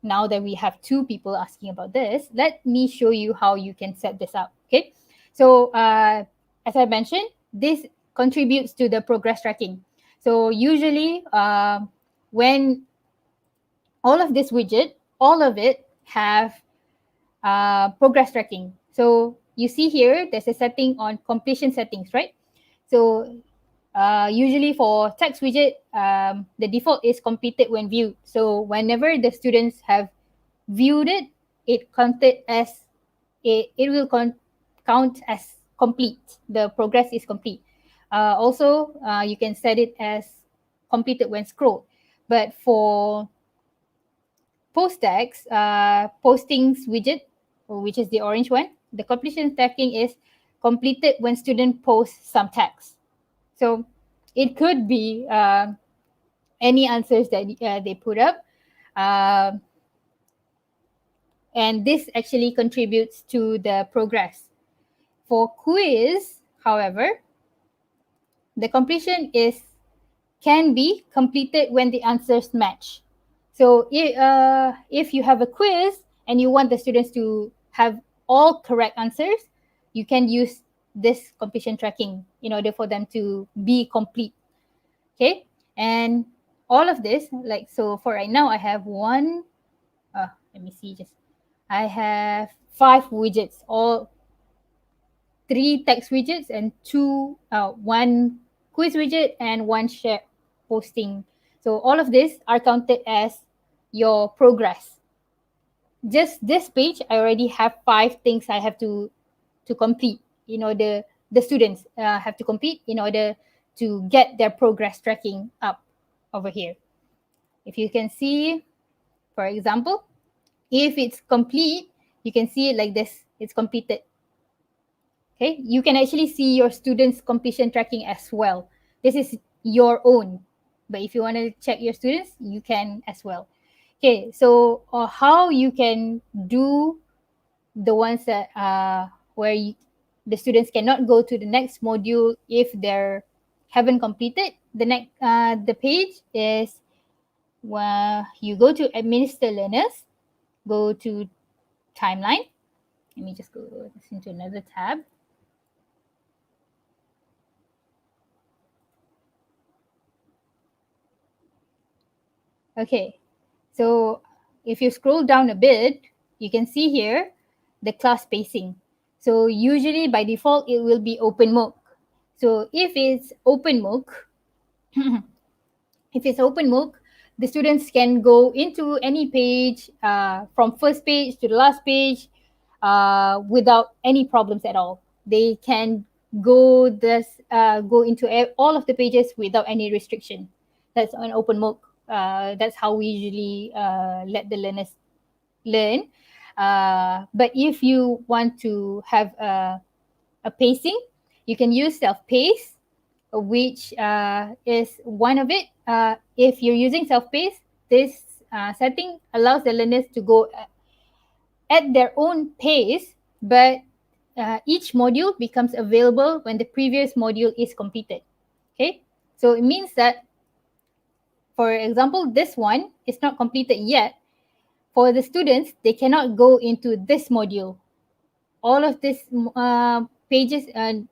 Speaker 1: now that we have two people asking about this, let me show you how you can set this up. Okay, so as I mentioned, this contributes to the progress tracking. So usually when all of this widget, all of it have progress tracking. So you see here, there's a setting on completion settings, right? So usually for text widget, the default is completed when viewed. So whenever the students have viewed it, it counted as it will count as complete. The progress is complete. Also, you can set it as completed when scrolled. But for post text postings widget, which is the orange one, the completion tracking is completed when student posts some text. So it could be any answers that they put up. And this actually contributes to the progress. For quiz, however, the completion can be completed when the answers match. So if you have a quiz and you want the students to have all correct answers, you can use this completion tracking in order for them to be complete. Okay, and all of this, like, so for right now I have let me see, I have 5 widgets, all 3 text widgets and one quiz widget and 1 share posting. So all of these are counted as your progress. Just this page, I already have 5 things I have to complete in order, the students have to complete in order to get their progress tracking up over here. If you can see, for example, if it's complete, you can see it like this, it's completed. Okay, you can actually see your students' completion tracking as well. This is your own, but if you want to check your students, you can as well. Okay, so how you can do the ones that where the students cannot go to the next module if they haven't completed the page is, you go to administer learners, go to timeline. Let me just go into another tab. Okay, so if you scroll down a bit, you can see here the class spacing. So usually by default, it will be OpenMOOC. So if it's OpenMOOC, the students can go into any page from first page to the last page without any problems at all. They can go into all of the pages without any restriction. That's on OpenMOOC. That's how we usually let the learners learn. But if you want to have a pacing, you can use self-pace, which is one of it. If you're using self-pace, this setting allows the learners to go at their own pace, but each module becomes available when the previous module is completed. Okay, so it means that, for example, this one is not completed yet. For the students, they cannot go into this module. All of these pages and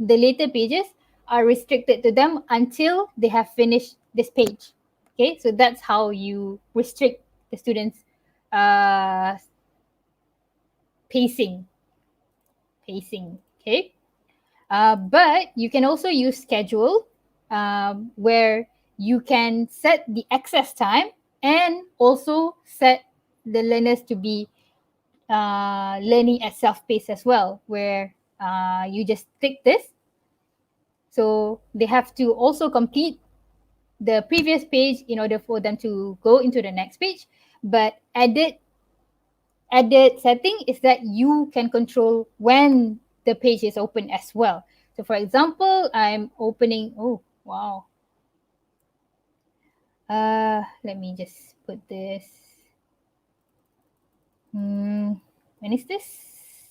Speaker 1: the later pages are restricted to them until they have finished this page. Okay, so that's how you restrict the students' pacing. Okay, but you can also use schedule, where you can set the access time and also set the learners to be learning at self-paced as well, where you just tick this. So they have to also complete the previous page in order for them to go into the next page, but edit added setting is that you can control when the page is open as well. So for example, I'm opening, oh, wow. Let me just put this. When is this?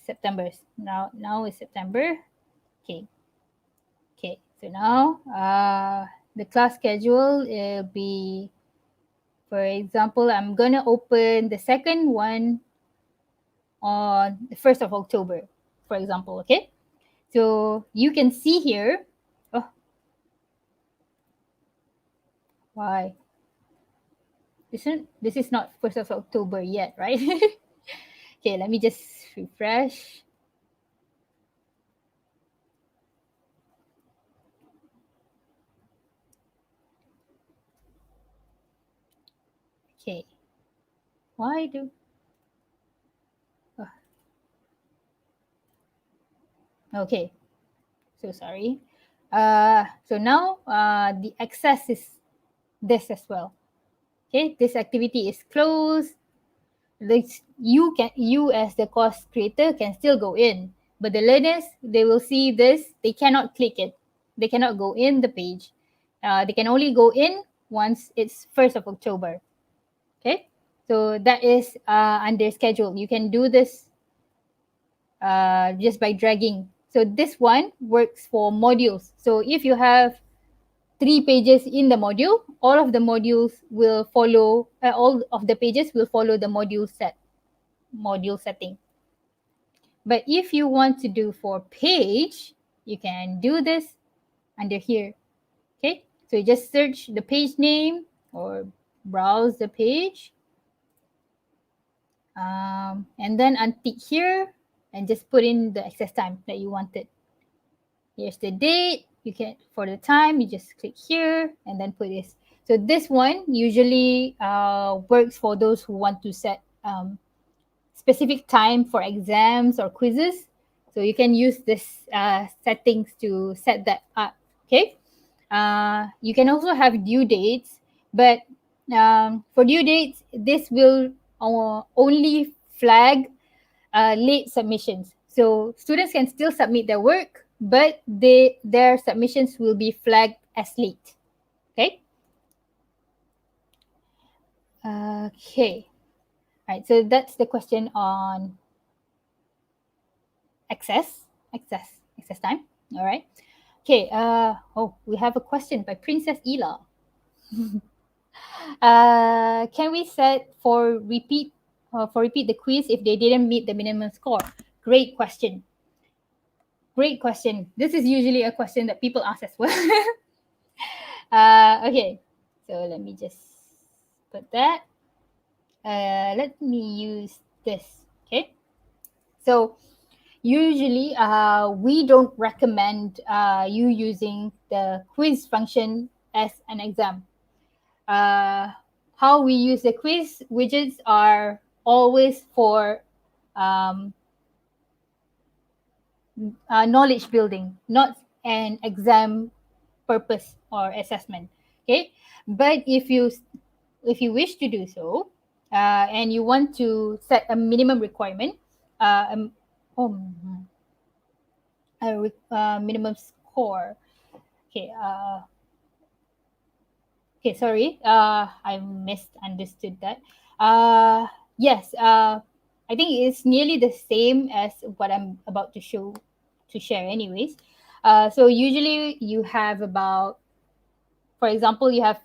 Speaker 1: September. Now is September. Okay. Okay. So now, the class schedule will be, for example, I'm gonna open the second one on the 1st of October, for example. Okay. So you can see here. Oh, why? This is not 1st of October yet, right? Okay, let me just refresh. Okay. Why do... oh. Okay. So sorry. So now the access is this as well. Okay, this activity is closed. You as the course creator can still go in, but the learners, they will see this. They cannot click it. They cannot go in the page. They can only go in once it's 1st of October. Okay, so that is under schedule. You can do this just by dragging. So this one works for modules. So if you have 3 pages in the module, all of the modules will follow, all of the pages will follow the module setting. But if you want to do for page, you can do this under here. Okay, so you just search the page name or browse the page, and then untick here and just put in the access time that you wanted. Here's the date. You can, for the time, you just click here and then put this. So this one usually works for those who want to set specific time for exams or quizzes. So you can use this settings to set that up. Okay. You can also have due dates, but for due dates, this will only flag late submissions. So students can still submit their work, but their submissions will be flagged as late. Okay. Okay. All right. So that's the question on access time. All right. Okay. Oh, we have a question by Princess Ela. Can we set for repeat the quiz if they didn't meet the minimum score? Great question. Great question. This is usually a question that people ask as well. Okay, so let me just put that. Let me use this. Okay, so usually we don't recommend you using the quiz function as an exam. How we use the quiz widgets are always for knowledge building, not an exam purpose or assessment. Okay, but if you wish to do so, and you want to set a minimum requirement, minimum score. Okay. Okay, sorry. I misunderstood that. Yes. I think it's nearly the same as what I'm about to share anyways. So usually you have about, for example, you have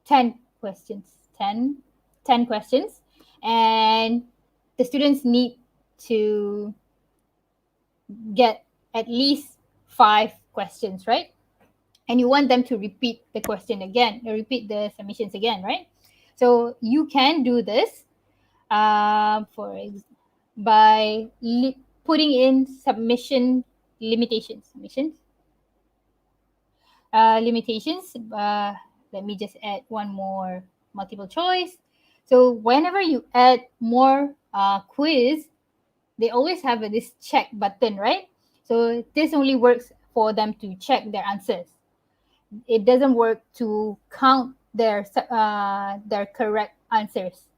Speaker 1: 10 questions, 10 questions, and the students need to get at least 5 questions, right? And you want them to repeat the question again, or repeat the submissions again, right? So you can do this by putting in submission limitations. Let me just add one more multiple choice. So whenever you add more quiz, they always have this check button, right? So this only works for them to check their answers. It doesn't work to count their correct answers.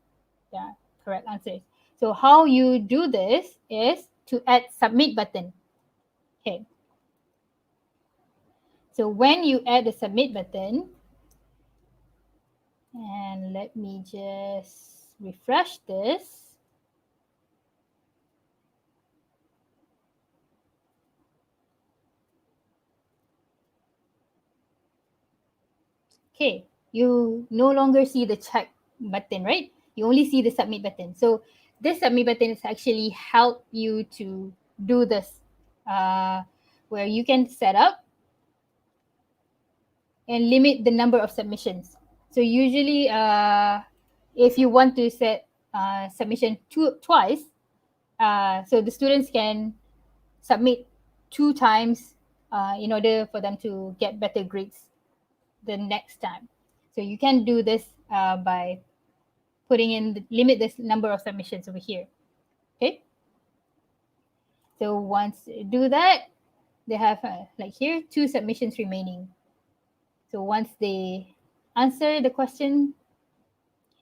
Speaker 1: Yeah, correct answers. So how you do this is to add submit button. Okay. So when you add the submit button, and let me just refresh this. Okay, you no longer see the check button, right? You only see the submit button. So this submit button is actually help you to do this, where you can set up and limit the number of submissions. So usually, if you want to set submission twice, so the students can submit 2 times in order for them to get better grades the next time. So you can do this by putting in limit this number of submissions over here. Okay. So once you do that, they have like here 2 submissions remaining. So once they answer the question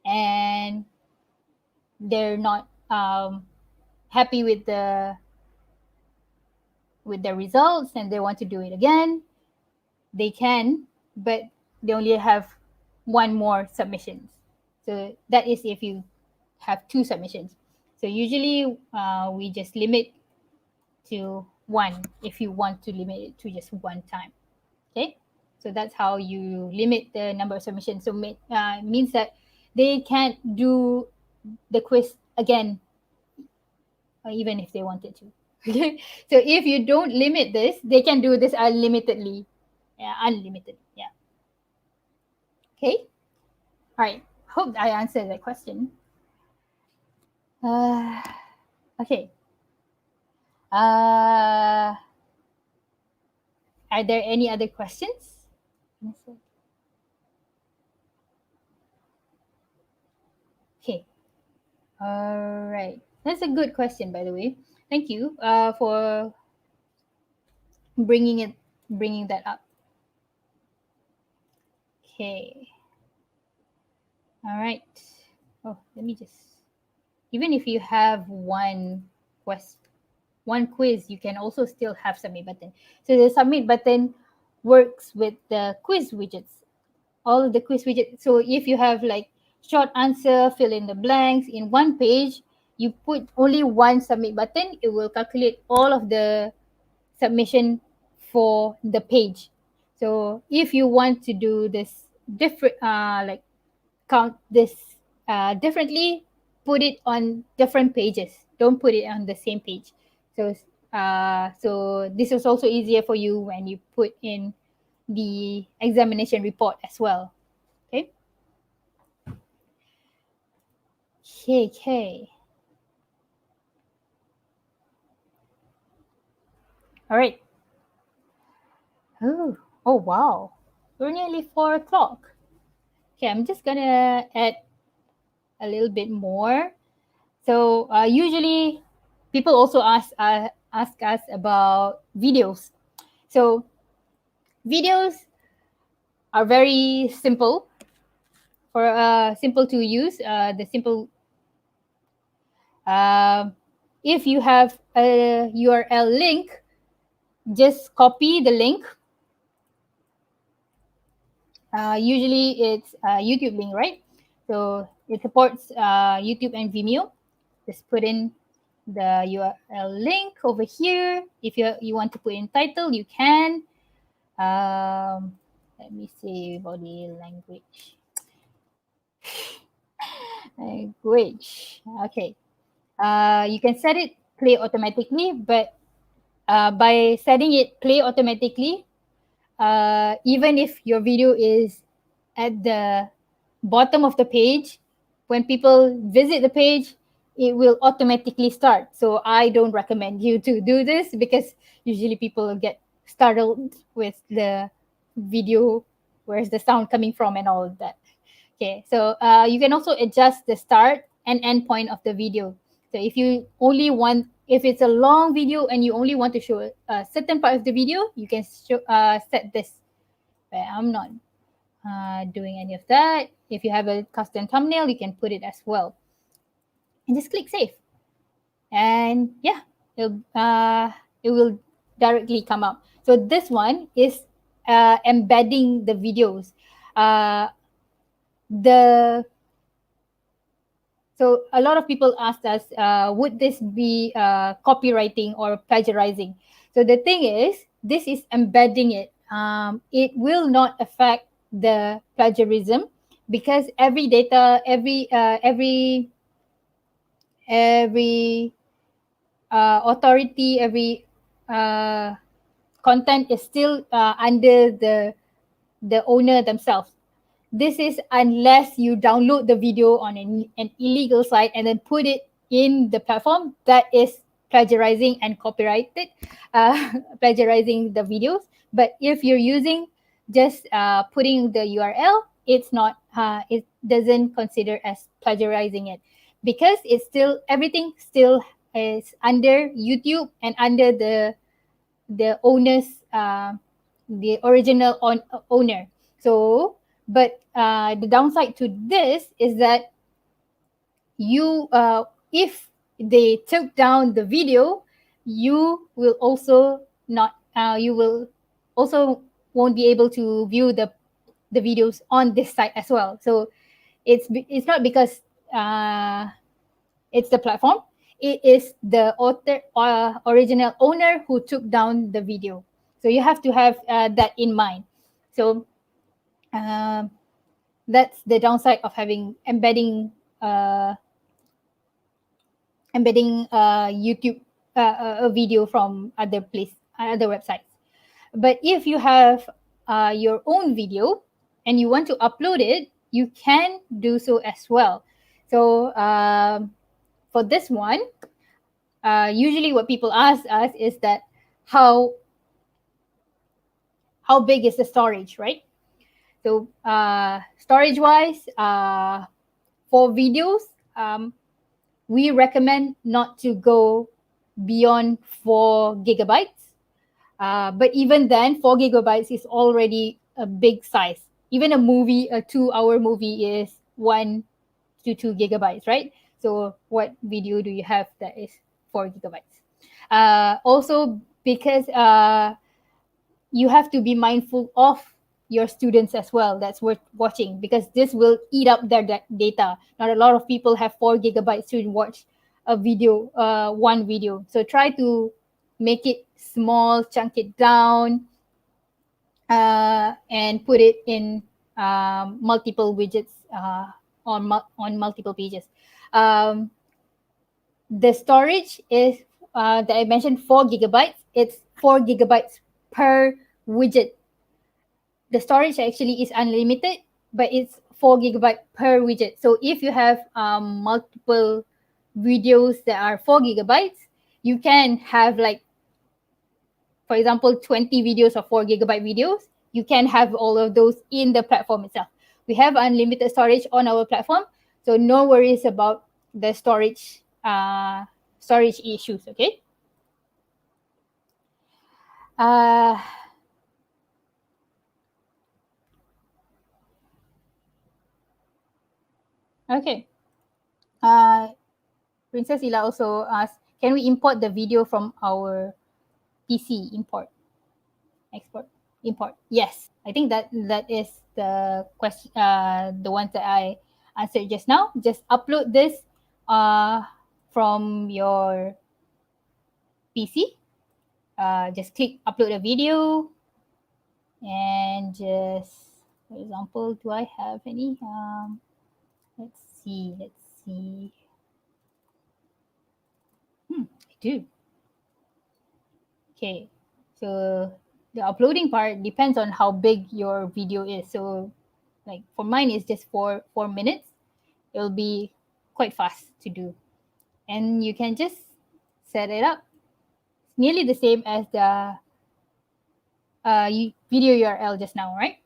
Speaker 1: and they're not happy with the results and they want to do it again, they can, but they only have 1 more submissions. So that is if you have 2 submissions. So usually we just limit to 1 if you want to limit it to just 1 time. Okay, so that's how you limit the number of submissions. So means that they can't do the quiz again, even if they wanted to. Okay, so if you don't limit this, they can do this unlimitedly. Unlimited. Yeah. Okay. All right. Hope I answered that question. Okay. Are there any other questions? Okay. All right. That's a good question, by the way. Thank you for bringing that up. Okay. All right. Oh, let me just. Even if you have one quiz, you can also still have submit button. So the submit button works with the quiz widgets. All of the quiz widgets. So if you have like short answer, fill in the blanks in one page, you put only one submit button, it will calculate all of the submission for the page. So if you want to do this different, like count this differently, put it on different pages. Don't put it on the same page. So so this is also easier for you when you put in the examination report as well. Okay. Okay. All right. Oh wow. We're nearly 4 o'clock. Okay, I'm just gonna add a little bit more. So usually people also ask us about videos. So videos are very simple simple to use. The simple if you have a URL link, just copy the link. Usually it's a YouTube link, right? So it supports YouTube and Vimeo. Just put in the URL link over here. If you want to put in title, you can. Let me see body language. Language. Okay. You can set it play automatically, but by setting it play automatically, even if your video is at the bottom of the page, when people visit the page, it will automatically start. So I don't recommend you to do this because usually people get startled with the video, where's the sound coming from and all of that. Okay, so you can also adjust the start and end point of the video. So if it's a long video and you only want to show a certain part of the video, you can set this. But I'm not doing any of that. If you have a custom thumbnail, you can put it as well. And just click save. and yeah, it will directly come up. So this one is embedding the videos. The So a lot of people asked us, would this be copywriting or plagiarizing? So the thing is, this is embedding it. It will not affect the plagiarism because every data, every authority, every uh, content is still under the owner themselves. This is unless you download the video on an illegal site and then put it in the platform, that is plagiarizing and copyrighted, plagiarizing the videos. But if you're using just putting the URL, it's not, it doesn't consider as plagiarizing it because it's still, everything still is under YouTube and under the owner's, the original owner. So, but the downside to this is that you, if they took down the video, you will also not, you will also won't be able to view the videos on this site as well. So it's not because it's the platform, it is the author, original owner who took down the video. So you have to have that in mind. So um, that's the downside of having embedding YouTube, a video from other websites. But if you have your own video and you want to upload it, you can do so as well. So for this one, usually what people ask us is that how big is the storage, right? So storage wise, for videos, we recommend not to go beyond 4 GB. But even then, 4 GB is already a big size. Even a movie, a 2-hour movie, is 1 to 2 GB, right? So what video do you have that is 4 GB? Also, because you have to be mindful of your students as well that's worth watching, because this will eat up their data. Not a lot of people have 4 GB to watch a video, one video. So try to make it small, chunk it down, and put it in multiple widgets, on multiple pages. The storage is, that I mentioned, 4 GB. It's 4 GB per widget. The storage actually is unlimited, but it's 4 GB per widget. So if you have multiple videos that are 4 GB, you can have, like, for example, 20 videos or 4 GB videos. You can have all of those in the platform itself. We have unlimited storage on our platform, so no worries about the storage issues. Okay. Okay. Princess Ila also asked, can we import the video from our PC? Export, import. Yes, I think that is the question. The ones that I answered just now. Just upload this from your PC. Just click upload a video, and just, for example, do I have any? Let's see. I do. Okay, so the uploading part depends on how big your video is. So, like, for mine is just 4 minutes. It'll be quite fast to do, and you can just set it up. It's nearly the same as the video URL just now, right?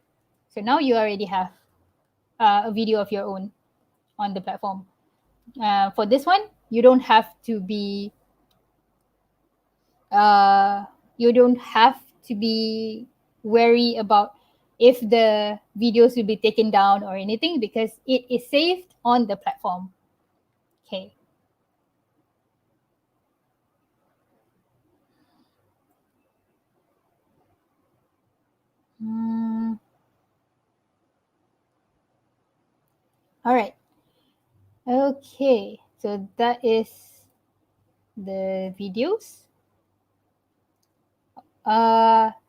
Speaker 1: So now you already have a video of your own on the platform. For this one, you don't have to be wary about if the videos will be taken down or anything, because it is saved on the platform. Okay. All right. Okay, so that is the videos.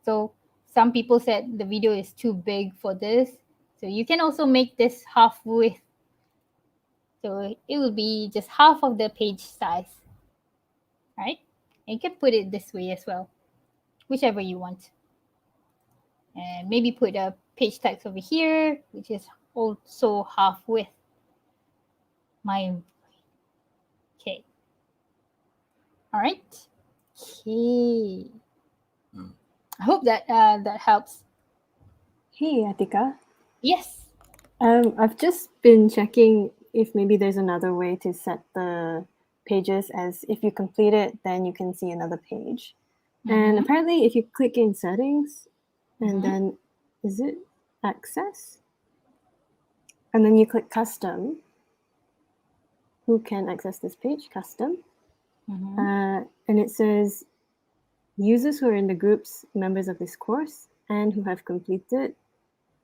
Speaker 1: So some people said the video is too big for this. So you can also make this half width. So it will be just half of the page size, right? And you can put it this way as well, whichever you want. And maybe put a page text over here, which is also half width. Okay. All right. Okay. I hope that that helps.
Speaker 2: Hey, Atika.
Speaker 1: Yes.
Speaker 2: I've just been checking if maybe there's another way to set the pages as if you complete it, then you can see another page. And apparently if you click in settings and then, is it access? And then you click custom. Who can access this page? Custom. And it says users who are in the groups, members of this course, and who have completed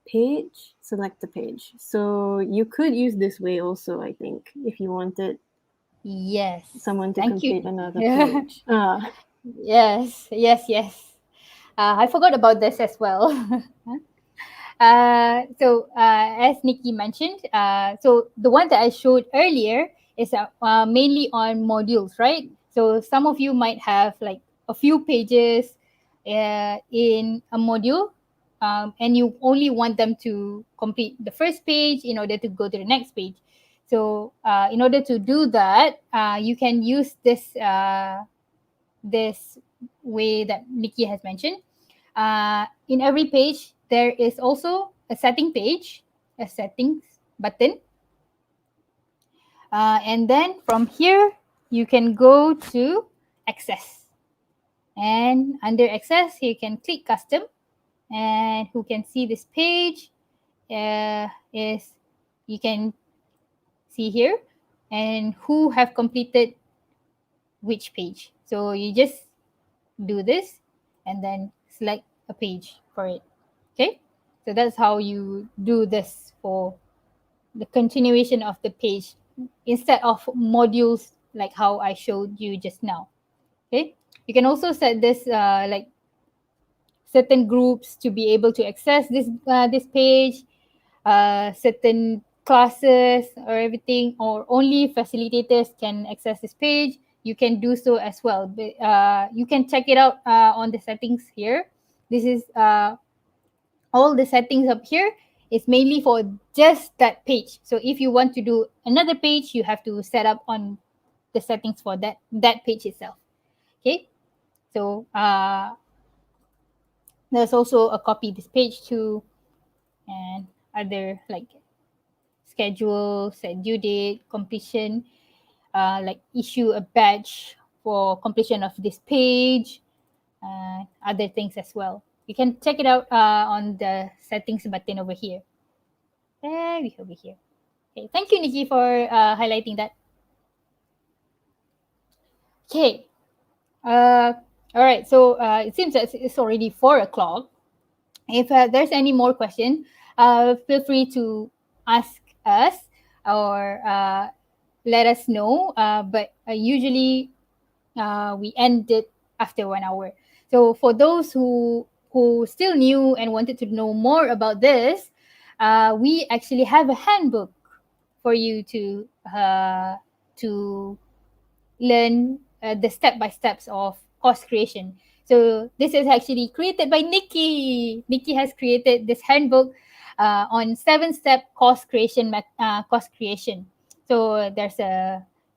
Speaker 2: page, select the page. So you could use this way also, I think, if you wanted someone to complete another page.
Speaker 1: Yes. I forgot about this as well. As Nikki mentioned, so the one that I showed earlier is mainly on modules, right? So some of you might have like a few pages in a module, and you only want them to complete the first page in order to go to the next page. So in order to do that, you can use this way that Nikki has mentioned. In every page, there is also a setting page, a settings button. And then from here, you can go to access. And under access, you can click custom. And who can see this page is you can see here and who have completed which page. So you just do this and then select a page for it. Okay, so that's how you do this for the continuation of the page instead of modules like how I showed you just now. Okay, you can also set this like certain groups to be able to access this page, certain classes or everything, or only facilitators can access this page. You can do so as well. But, you can check it out on the settings here. This is all the settings up here is mainly for just that page. So if you want to do another page, you have to set up on the settings for that page itself. Okay, so there's also a copy this page too, and other like schedule, set due date, completion, like issue a badge for completion of this page, other things as well. You can check it out on the settings button over here. Over here. Okay, thank you, Nikki, for highlighting that. Okay. All right. So it seems that it's already 4 o'clock. If there's any more question, feel free to ask us or let us know. But usually we end it after 1 hour. So for those who still new and wanted to know more about this, we actually have a handbook for you to learn the step-by-steps of course creation. So this is actually created by Nikki. Nikki has created this handbook on 7-step course creation. So there's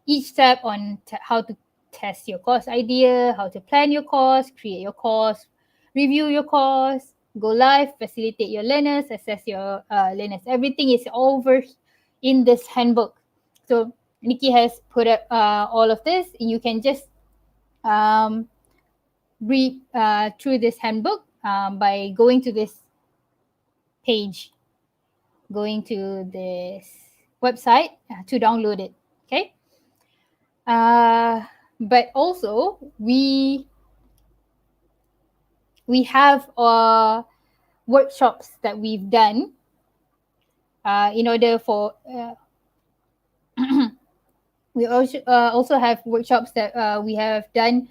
Speaker 1: each step on how to test your course idea, how to plan your course, create your course, review your course, go live, facilitate your learners, assess your learners. Everything is over in this handbook. So Nikki has put up all of this. You can just read through this handbook by going to this page, going to this website to download it. Okay. But also we have workshops that we've done in order for we also have workshops that we have done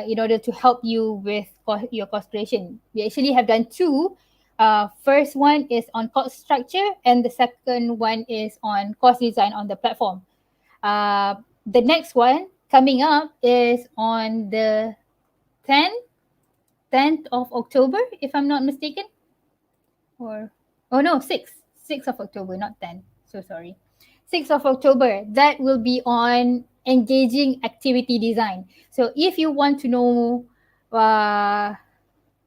Speaker 1: in order to help you with your course creation. We actually have done two. First one is on course structure, and the second one is on course design on the platform. The next one coming up is on the 10th of October, if I'm not mistaken. Or, oh no, 6th of October, not 10. So sorry. 6th of October, that will be on engaging activity design. So if you want to know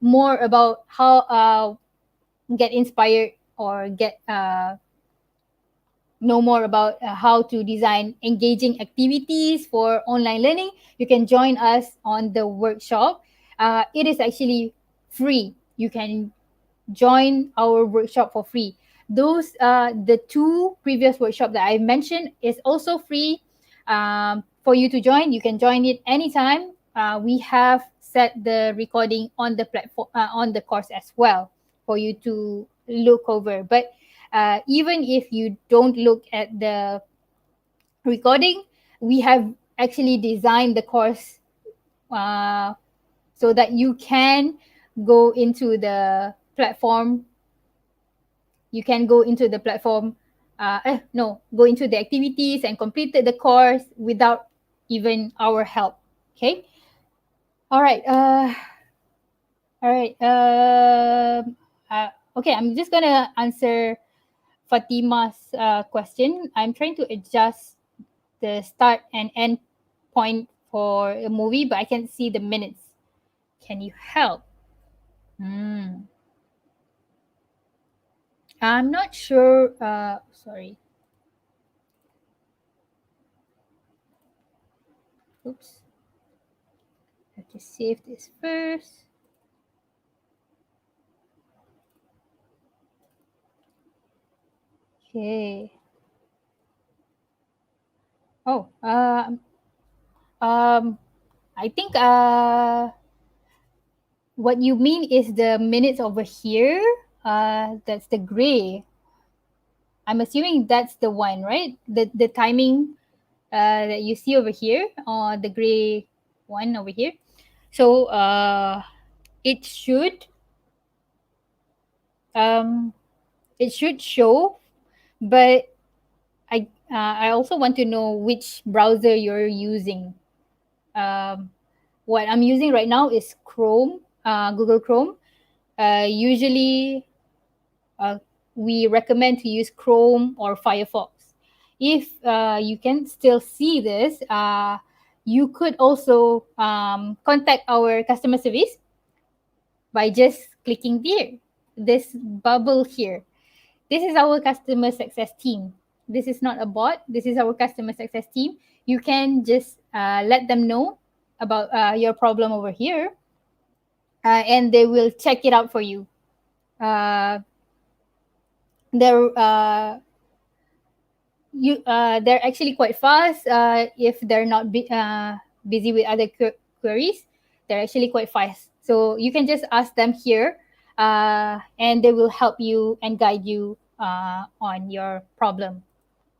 Speaker 1: more about how get inspired or get know more about how to design engaging activities for online learning, you can join us on the workshop. It is actually free. You can join our workshop for free. Those the two previous workshops that I mentioned is also free for you to join. You can join it anytime. We have set the recording on the platform on the course as well for you to look over. But even if you don't look at the recording, we have actually designed the course so that you can go into the platform. You can go into the platform, go into the activities and complete the course without even our help. Okay. All right. All right. Okay, I'm just gonna answer Fatima's question. I'm trying to adjust the start and end point for a movie, but I can't see the minutes. Can you help? I'm not sure. Sorry. Oops. I have to save this first. Okay. Oh, I think what you mean is the minutes over here. That's the gray. I'm assuming that's the one, right? The timing that you see over here, the gray one over here. So it should show, but I also want to know which browser you're using. What I'm using right now is Chrome, Google Chrome. Usually, we recommend to use Chrome or Firefox. If you can still see this, you could also contact our customer service by just clicking here, this bubble here. This is our customer success team. This is not a bot. This is our customer success team. You can just let them know about your problem over here, and they will check it out for you. They're actually quite fast. If they're not busy with other queries, they're actually quite fast. So you can just ask them here, and they will help you and guide you on your problem.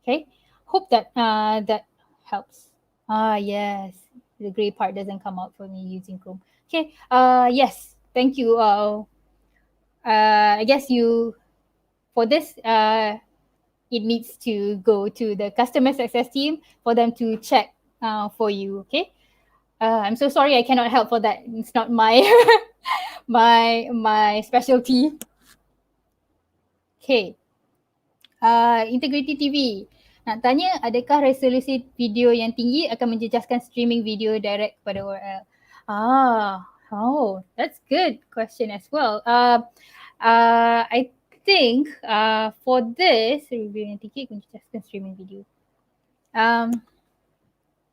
Speaker 1: Okay, hope that that helps. Yes, the gray part doesn't come out for me using Chrome. Okay, yes, thank you. I guess you, for this, it needs to go to the customer success team for them to check for you. Okay, I'm so sorry I cannot help for that. It's not my my specialty. Okay, Integrity TV nak tanya, adakah resolusi video yang tinggi akan menjejaskan streaming video direct kepada URL? That's good question as well. I think for this review yang tinggi akan menjejaskan streaming video.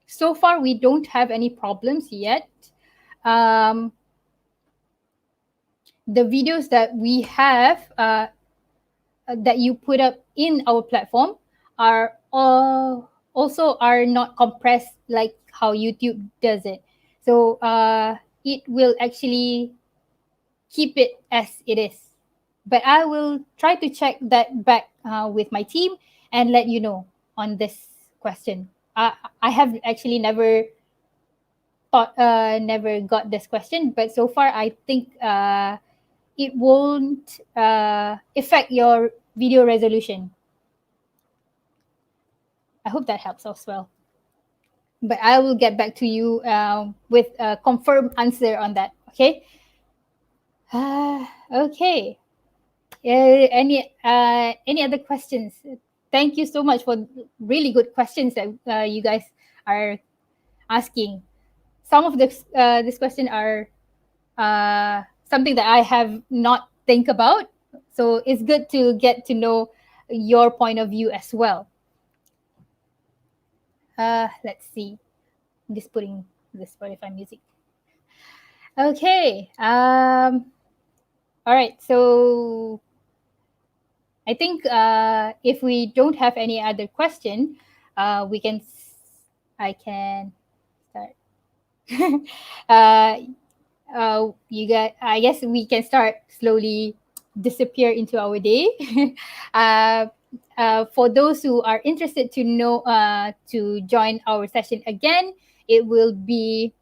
Speaker 1: So far we don't have any problems yet. The videos that we have that you put up in our platform are also are not compressed like how YouTube does it. So it will actually keep it as it is. but I will try to check that back with my team and let you know on this question. I have actually never got this question, but so far I think it won't affect your video resolution. I hope that helps as well. But I will get back to you with a confirmed answer on that. Okay. Okay. Any other questions? Thank you so much for really good questions that you guys are asking. Some of this question are something that I have not think about, so it's good to get to know your point of view as well. Let's see. I'm just putting the Spotify music. Okay. All right. So I think if we don't have any other question, we can. I can start. You guys, I guess we can start slowly disappear into our day. For those who are interested to know to join our session again, it will be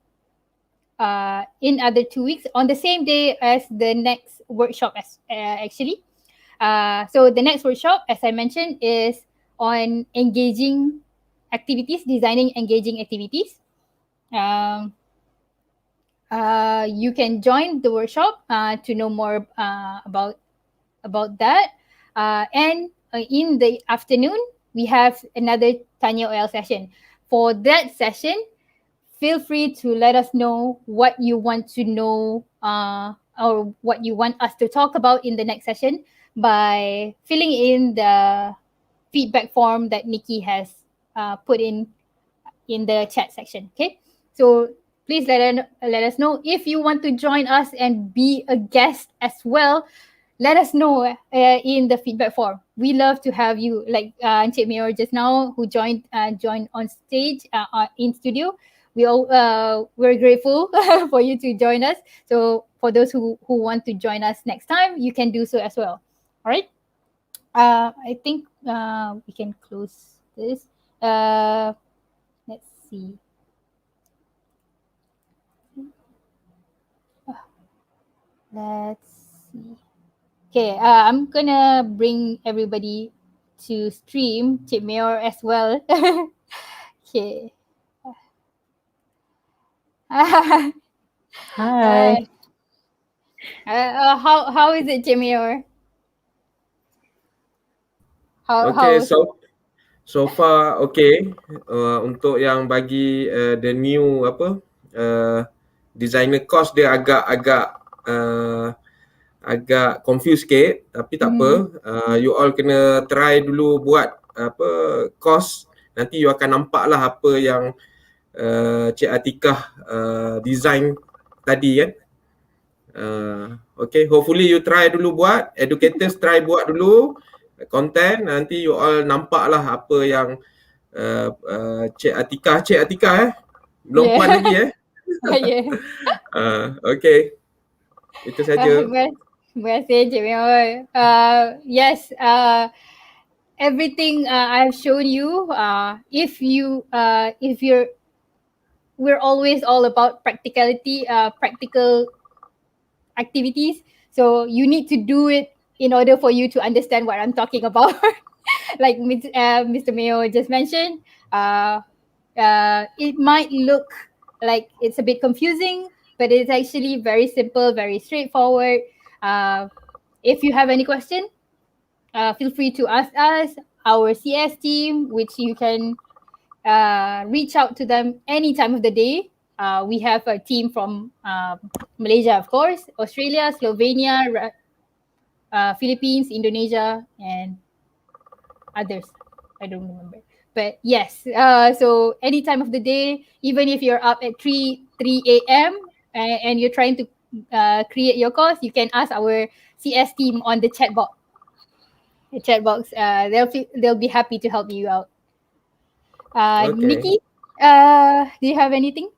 Speaker 1: in other 2 weeks on the same day as the next workshop. Actually, so the next workshop, as I mentioned, is on engaging activities, designing engaging activities. You can join the workshop to know more about that. And in the afternoon, we have another Tanya OL session. For that session, feel free to let us know what you want to know or what you want us to talk about in the next session by filling in the feedback form that Nikki has put in the chat section. Okay, so please let us know if you want to join us and be a guest as well. Let us know in the feedback form. We love to have you, like Encik Mayor just now, who joined on stage in studio. We're grateful for you to join us. So for those who want to join us next time, you can do so as well. All right. I think we can close this. Let's see. Let's see. Okay, I'm gonna bring everybody to stream, Chip Mayor as well. Okay.
Speaker 2: Hi.
Speaker 1: How is it, Chip Mayor?
Speaker 3: Okay, so far okay. Untuk yang bagi the new designer course dia agak confused sikit, tapi tak apa. You all kena try dulu buat course, nanti you akan nampak lah apa yang Cik Atikah design tadi kan. Okay, hopefully you try dulu buat, educators try buat dulu content, nanti you all nampak lah apa yang Cik Atikah belum puan lagi
Speaker 1: Yeah.
Speaker 3: Okay, itu saja.
Speaker 1: Terima kasih, Cik Mayor. Yes, everything I've shown you, we're always all about practicality, practical activities. So you need to do it in order for you to understand what I'm talking about. Like Mr. Mayo just mentioned, it might look like it's a bit confusing, but it's actually very simple, very straightforward. If you have any question, feel free to ask us, our CS team, which you can reach out to them any time of the day. We have a team from Malaysia, of course, Australia, Slovenia, Philippines, Indonesia, and others. I don't remember. But yes, so any time of the day, even if you're up at 3 a.m. And you're trying to create your course, you can ask our CS team on the chat box. They'll be happy to help you out.
Speaker 3: Okay.
Speaker 1: Nikki, do you have anything?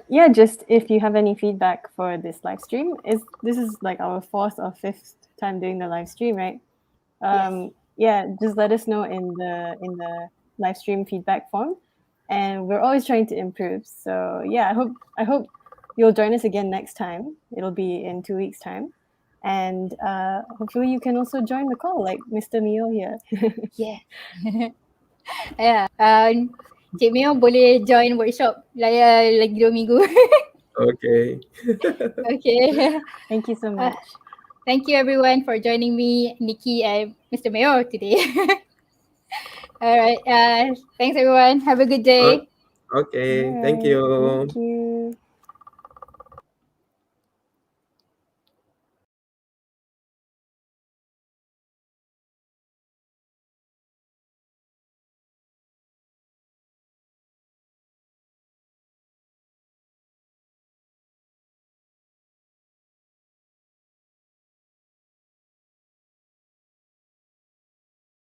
Speaker 2: Yeah, just if you have any feedback for this live stream, this is like our 4th or 5th time doing the live stream, right? Yeah, just let us know in the live stream feedback form, and we're always trying to improve. So yeah, I hope you'll join us again next time. It'll be in 2 weeks' time, and hopefully you can also join the call, like Mr. Mio here.
Speaker 1: Yeah. Yeah. Cik Mio boleh join workshop lagi 2 minggu.
Speaker 3: Okay.
Speaker 1: Okay.
Speaker 2: Thank you so much.
Speaker 1: Thank you everyone for joining me, Nikki and Mr. Mayo today. All right. Thanks everyone. Have a good day.
Speaker 3: Okay. Thank
Speaker 2: Alright,
Speaker 3: you.
Speaker 2: thank you.